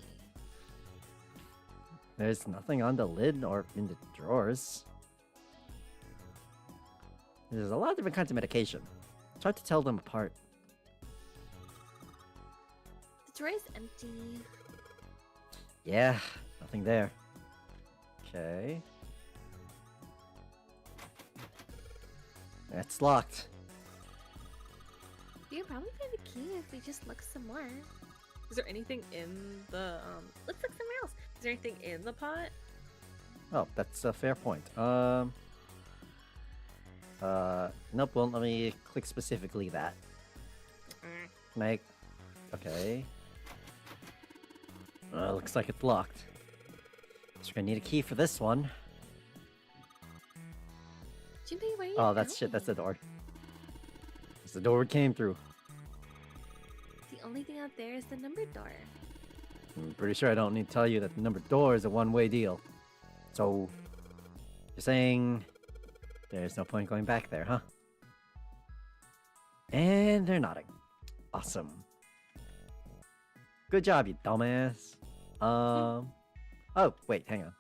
There's nothing on the lid or in the drawers. There's a lot of different kinds of medication. It's hard to tell them apart. The drawer is empty. Yeah, nothing there. Okay. It's locked. You can probably find the key if we just look some more. Is there anything in the let's look somewhere else. Is there anything in the pot? Oh, that's a fair point. Nope, well, let me click specifically that. Make. Okay. Looks like it's locked. So we're gonna need a key for this one. Junpei, where are you Oh, that's shit, that's the door. That's the door we came through. The only thing out there is the numbered door. I'm pretty sure I don't need to tell you that the numbered door is a one-way deal. So, you're saying there's no point going back there, huh? And they're nodding. Awesome. Good job, you dumbass. Oh, wait, hang on.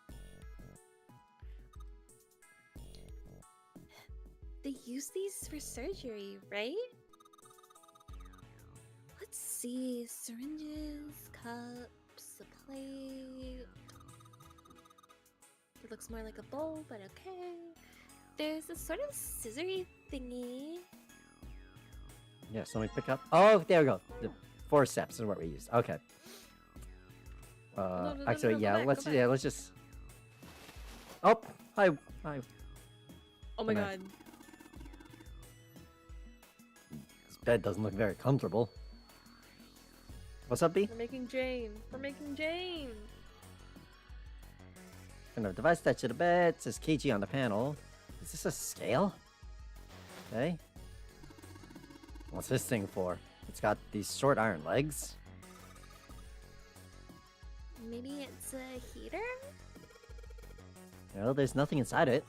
They use these for surgery, right? Let's see. Syringes, cups, a plate. It looks more like a bowl, but okay. There's a sort of scissory thingy. Yeah, so let me pick up. Oh, there we go. The forceps is what we used. Okay. Actually, go yeah, back, let's go back. let's just. Oh, hi. Oh my Can I- god. This bed doesn't look very comfortable. What's up, B? We're making Jane. We're making Jane. Kind of device attached to the bed. It says KG on the panel. Is this a scale? Okay. What's this thing for? It's got these short iron legs. Maybe it's a heater? Well, there's nothing inside it.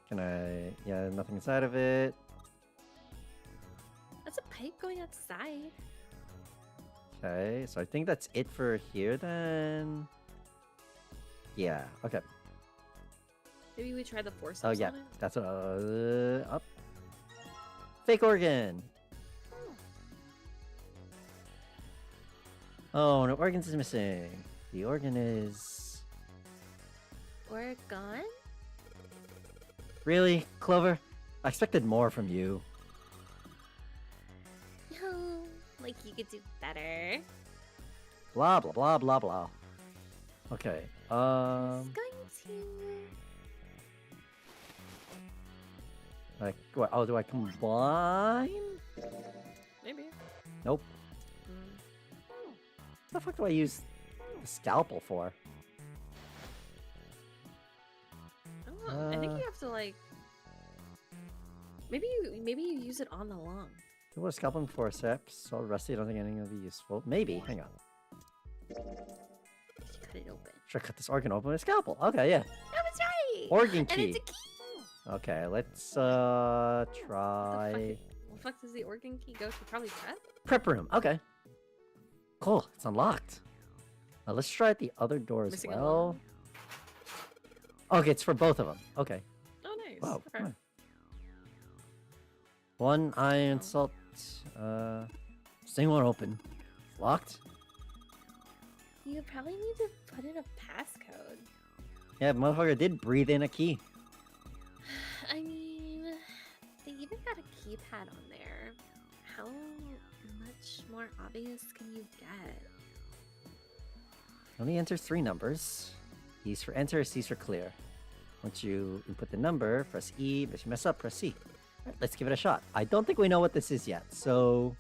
Can I... Yeah, nothing inside of it. That's a pipe going outside. Okay, so I think that's it for here then. Yeah, okay. Maybe we try the forceps Oh yeah, on it? that's what up. Fake organ. Oh, no organs is missing. The organ is... Or gone? Really, Clover? I expected more from you. No, like you could do better. Blah blah blah blah blah. Okay. It's going to. Like what? Oh, do I combine? Maybe. Nope. What the fuck do I use the scalpel for? I don't know. I think you have to like. Maybe you use it on the lung. What a scalpel and forceps. So rusty. I don't think anything will be useful. Maybe. Hang on. You cut it open. Should I cut this organ open with a scalpel? Okay, yeah. That was right. Organ And key. it's a key. Okay, let's The try fuck does the organ key go to? Probably prep. prep room. Okay. Cool. It's unlocked. Let's try the other door as Missing a well. lung. Okay, it's for both of them. Okay. Oh, nice. Wow. Okay. huh. One iron Oh. salt. Staying one open. It's locked. You probably need to put in a passcode. Yeah, motherfucker did breathe in a key. I mean, they even got a keypad on there. How much more obvious can you get? Only enter 3 numbers. E's for enter, C's for clear. Once you input the number, press E. If you mess up, press C. Alright, let's give it a shot. I don't think we know what this is yet, so...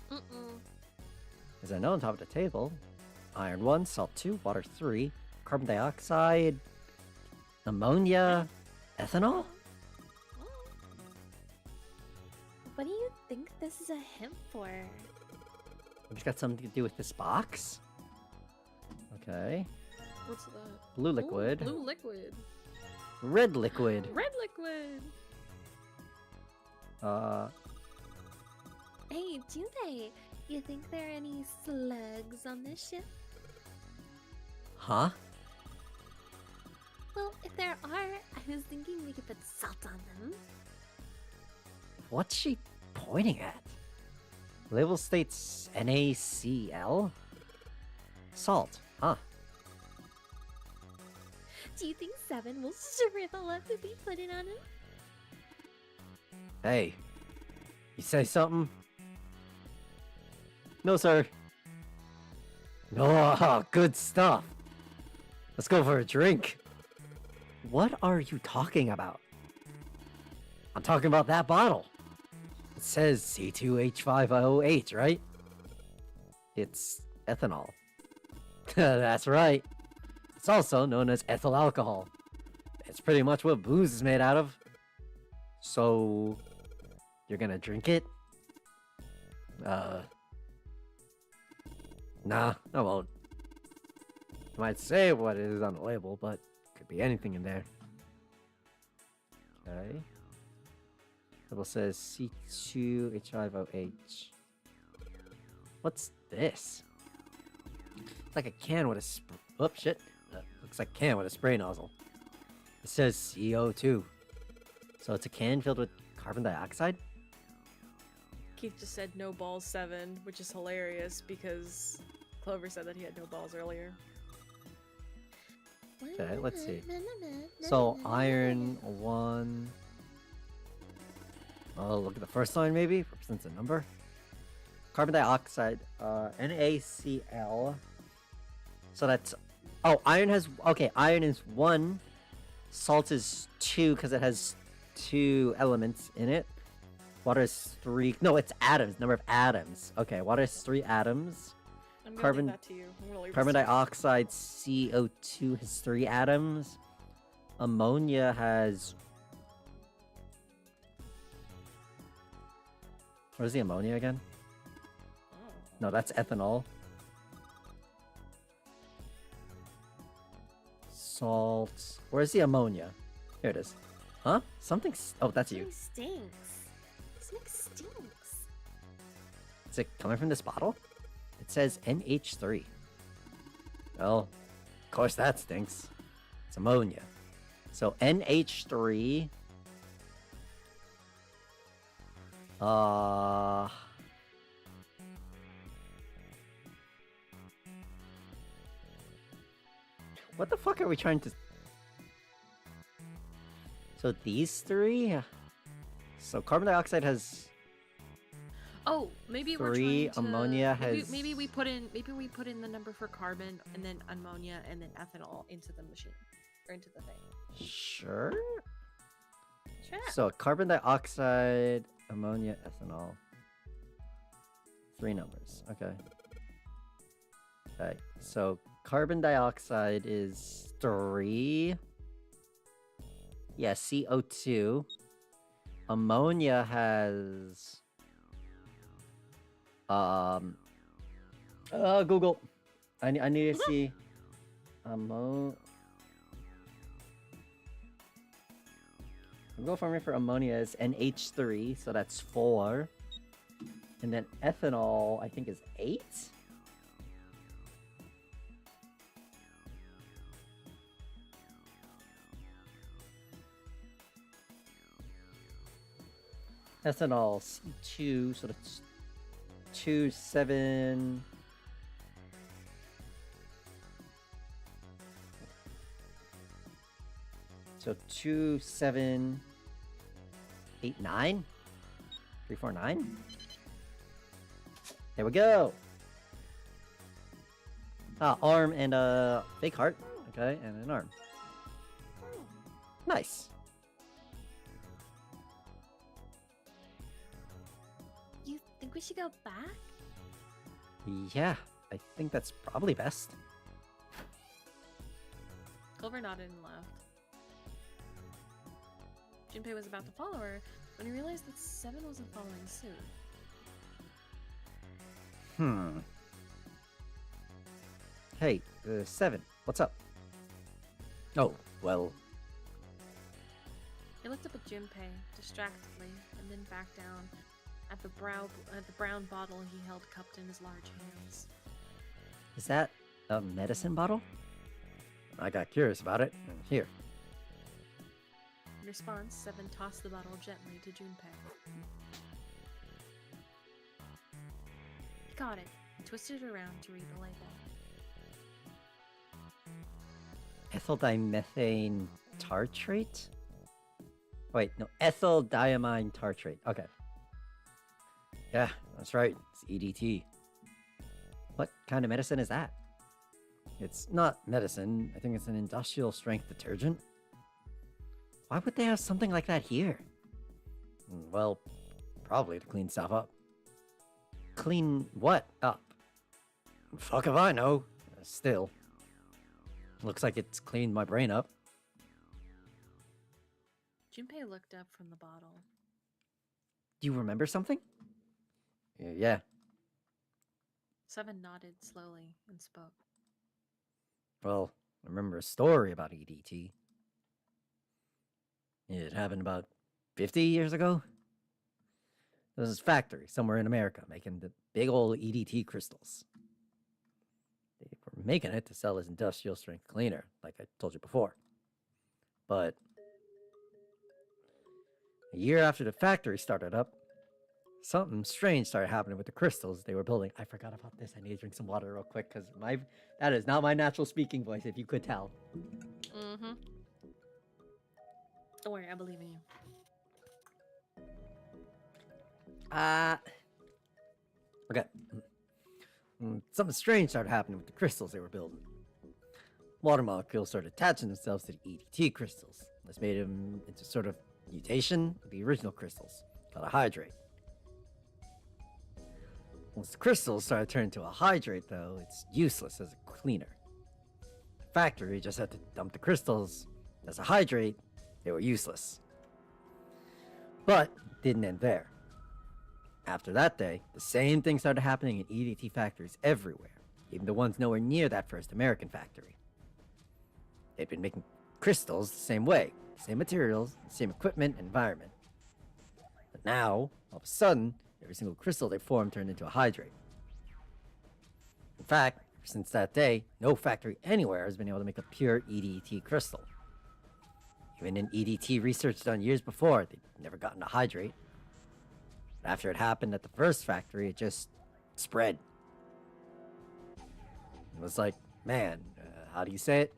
As I know on top of the table, iron 1, salt 2, water 3, carbon dioxide, ammonia, ethanol? What do you think this is a hint for? It's got something to do with this box. Okay. What's that? Blue liquid. Ooh, blue liquid. Red liquid. Red liquid. Hey, Junpei, you think there are any slugs on this ship? Huh? Well, if there are, I was thinking we could put salt on them. What's she pointing at? Label states NaCl? Salt, huh? Do you think 7 will shrivel up if we put it on him? Hey, you say something? No, sir. Oh, good stuff. Let's go for a drink. What are you talking about? I'm talking about that bottle. It says C2H5OH, right? It's ethanol. That's right. It's also known as ethyl alcohol. It's pretty much what booze is made out of. So, you're gonna drink it? Nah, I won't. You might say what it is on the label, but could be anything in there. Okay. Label says C2H5OH. What's this? It's like a can with a shit. Looks like a can with a spray nozzle. It says CO2. So it's a can filled with carbon dioxide? Keith just said no balls 7, which is hilarious because Clover said that he had no balls earlier. Okay, let's see. So iron 1. Oh, look at the first line maybe. Represents a number. Carbon dioxide, NaCl. So that's... Oh, iron has... Okay, iron is 1. Salt is 2 because it has 2 elements in it. Water is 3... No, it's atoms. Number of atoms. Okay, water is 3 atoms. I'm gonna leave that to you. I'm gonna leave Carbon this to you. dioxide, CO2 has 3 atoms. Ammonia has... Where's the ammonia again? Oh. No, that's ethanol. Salt. Where's the ammonia? Here it is. Huh? Something's... Oh, that's you. Something stinks. Something stinks. Is it coming from this bottle? It says NH3. Well, of course that stinks. It's ammonia. So NH3... What the fuck are we trying to... So these 3? So carbon dioxide has... Oh, maybe we're 3, trying to... ammonia maybe, has... maybe we put in the number for carbon and then ammonia and then ethanol into the machine or into the thing. Sure? Sure. So carbon dioxide, ammonia, ethanol. 3 numbers. Okay. Okay. So carbon dioxide is 3. Yeah, CO2. Ammonia has... Google. I need to see... Google for me for ammonia is NH3, so that's 4. And then ethanol, I think, is 8? Ethanol, C2, so that's 2, 7... So 2, 7, 8, 9? 3, 4, 9? There we go! Ah, arm and a fake heart. Okay, and an arm. Nice. You think we should go back? Yeah, I think that's probably best. Clover nodded and laughed. Junpei was about to follow her when he realized that 7 wasn't following suit. Hey, Seven, what's up? Oh, well... He looked up at Junpei distractedly, and then back down at the brown bottle he held cupped in his large hands. Is that a medicine bottle? I got curious about it. Here. In response, Seven tossed the bottle gently to Junpei. He caught it and twisted it around to read the label. Ethyl dimethane tartrate? Wait, no, ethyl diamine tartrate. Okay. Yeah, that's right. It's EDT. What kind of medicine is that? It's not medicine. I think it's an industrial strength detergent. Why would they have something like that here? Well, probably to clean stuff up. Clean what up? Fuck if I know. Still. Looks like it's cleaned my brain up. Junpei looked up from the bottle. Do you remember something? Yeah. Seven nodded slowly and spoke. Well, I remember a story about EDT. It happened about 50 years ago. There was this factory somewhere in America making the big old EDT crystals. They were making it to sell as industrial strength cleaner, like I told you before. But a year after the factory started up, something strange started happening with the crystals they were building. I forgot about this. I need to drink some water real quick because that is not my natural speaking voice, if you could tell. Mm-hmm. Don't worry, I believe in you. Okay. Something strange started happening with the crystals they were building. Water molecules started attaching themselves to the EDT crystals. This made them into sort of mutation of the original crystals, called a hydrate. Once the crystals started turning to a hydrate, though, it's useless as a cleaner. The factory just had to dump the crystals as a hydrate. They were useless. But it didn't end there. After that day, the same thing started happening in EDT factories everywhere, even the ones nowhere near that first American factory. They'd been making crystals the same way, same materials, same equipment and environment. But now, all of a sudden, every single crystal they formed turned into a hydrate. In fact, since that day, no factory anywhere has been able to make a pure EDT crystal. Even in EDT research done years before, they'd never gotten a hydrate. But after it happened at the first factory, it just spread. It was like, man, how do you say it?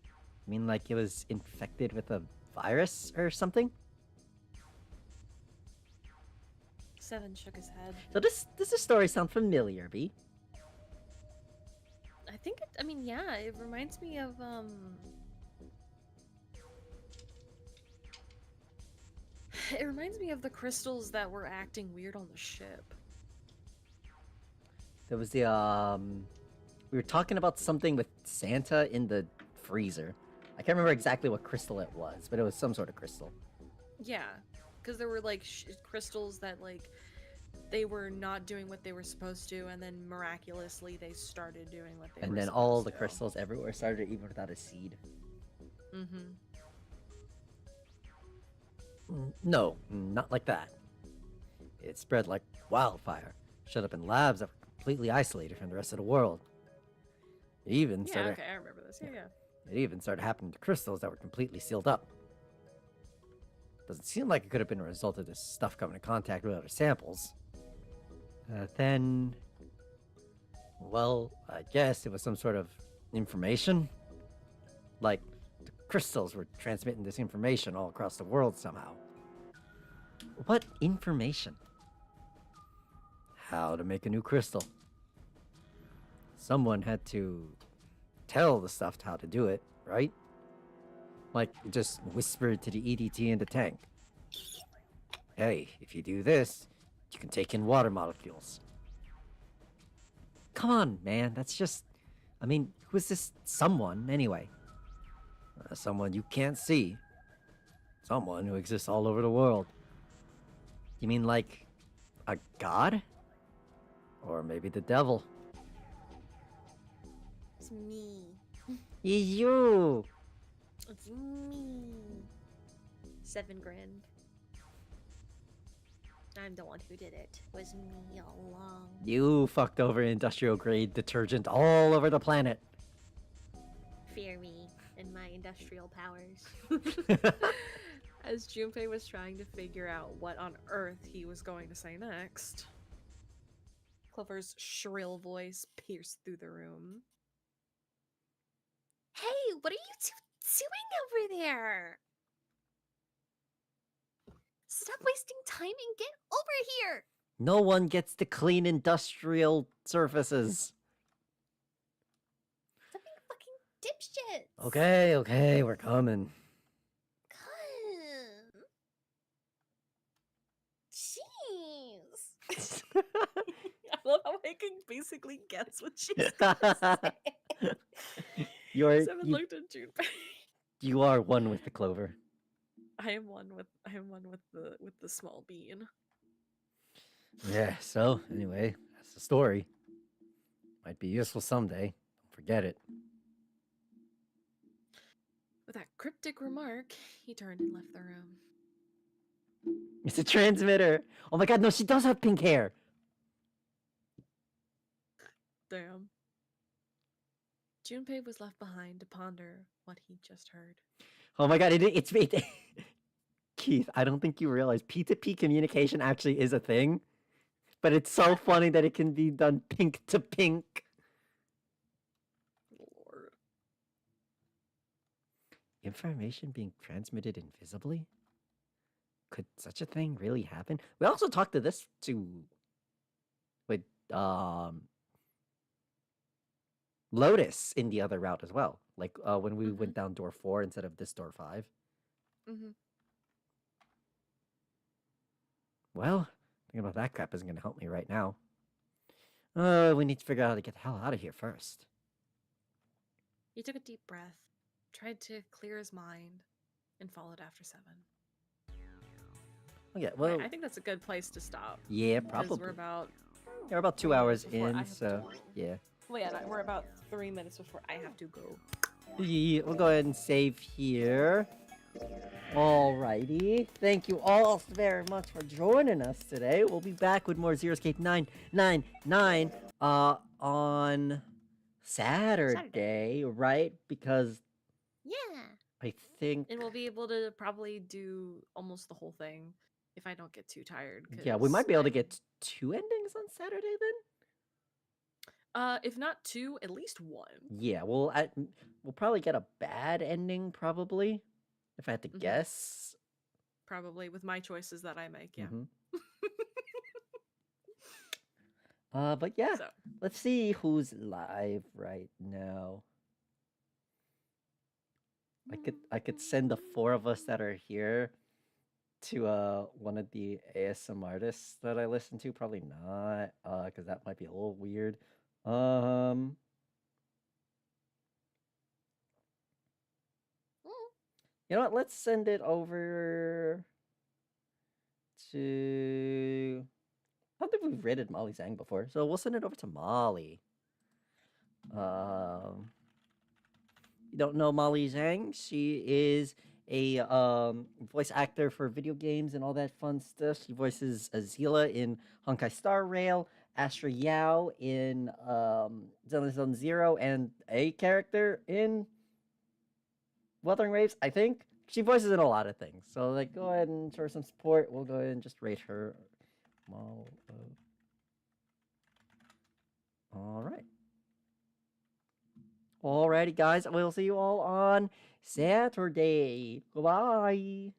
I mean, like it was infected with a virus or something? Seven shook his head. So does this story sound familiar, B? I think it, I mean, yeah, it reminds me of, it reminds me of the crystals that were acting weird on the ship. There was the, we were talking about something with Santa in the freezer. I can't remember exactly what crystal it was, but it was some sort of crystal. Yeah, because there were, like, crystals that, like, they were not doing what they were supposed to, and then miraculously they started doing what they were supposed to. And then all the crystals everywhere started, even without a seed. Mm-hmm. No, not like that. It spread like wildfire, shut up in labs that were completely isolated from the rest of the world. It even started... okay, I remember this. Yeah. It even started happening to crystals that were completely sealed up. Doesn't seem like it could have been a result of this stuff coming in contact with other samples. Then... Well, I guess it was some sort of information. Like, the crystals were transmitting this information all across the world somehow. What information? How to make a new crystal. Someone had to tell the stuff how to do it, right? Like, just whisper to the EDT in the tank. Hey, if you do this, you can take in water molecules. Come on, man, that's just... I mean, who is this someone, anyway? Someone you can't see. Someone who exists all over the world. You mean like a god? Or maybe the devil. It's me. It's you! It's me. 7 grand. I'm the one who did it. It was me all along. You fucked over industrial grade detergent all over the planet. Fear me and my industrial powers. As Junpei was trying to figure out what on earth he was going to say next, Clover's shrill voice pierced through the room. Hey, what are you two doing over there? Stop wasting time and get over here! No one gets to clean industrial surfaces. Stop being fucking dipshits! Okay, we're coming. Come. Jeez. I love how Hiking basically gets what she's gonna say. Seven looked at Junpei. You are one with the clover. I am one with the small bean. Yeah, so anyway, that's the story. Might be useful someday. Don't forget it. With that cryptic remark, he turned and left the room. It's a transmitter. Oh my god, no, she does have pink hair. Damn. Junpei was left behind to ponder what he just heard. Oh my god, it's Keith, I don't think you realize P2P communication actually is a thing. But it's so funny that it can be done pink to pink. Lord. Information being transmitted invisibly? Could such a thing really happen? We also talked to this with Lotus in the other route as well. Like when we went down door 4 instead of this door 5. Mm-hmm. Well, thinking about that crap isn't going to help me right now. We need to figure out how to get the hell out of here first. He took a deep breath, tried to clear his mind, and followed after 7. Okay, well, I think that's a good place to stop. Yeah, probably. We're about 2 hours in, so yeah. Well, yeah, we're about 3 minutes before I have to go. Yeah, we'll go ahead and save here. Alrighty. Thank you all very much for joining us today. We'll be back with more Zero Escape 999 on Saturday, right? Because yeah, I think, and we'll be able to probably do almost the whole thing if I don't get too tired. Yeah, we might be able to get 2 endings on Saturday then. If not 2, at least 1. Yeah, we'll probably get a bad ending, probably, if I had to guess. Probably with my choices that I make, yeah. But yeah, let's see who's live right now. I could send the 4 of us that are here to one of the ASM artists that I listen to. Probably not, because that might be a little weird. You know what? Let's send it over to... I don't think we've rated Molly Zhang before, so we'll send it over to Molly. You don't know Molly Zhang? She is a voice actor for video games and all that fun stuff. She voices Azila in Honkai Star Rail, Astra Yao in Zenless Zone Zero, and a character in Wuthering Waves, I think. She voices in a lot of things. So like, go ahead and show her some support. We'll go ahead and just rate her. Alright. Alrighty, guys. We'll see you all on Saturday. Goodbye.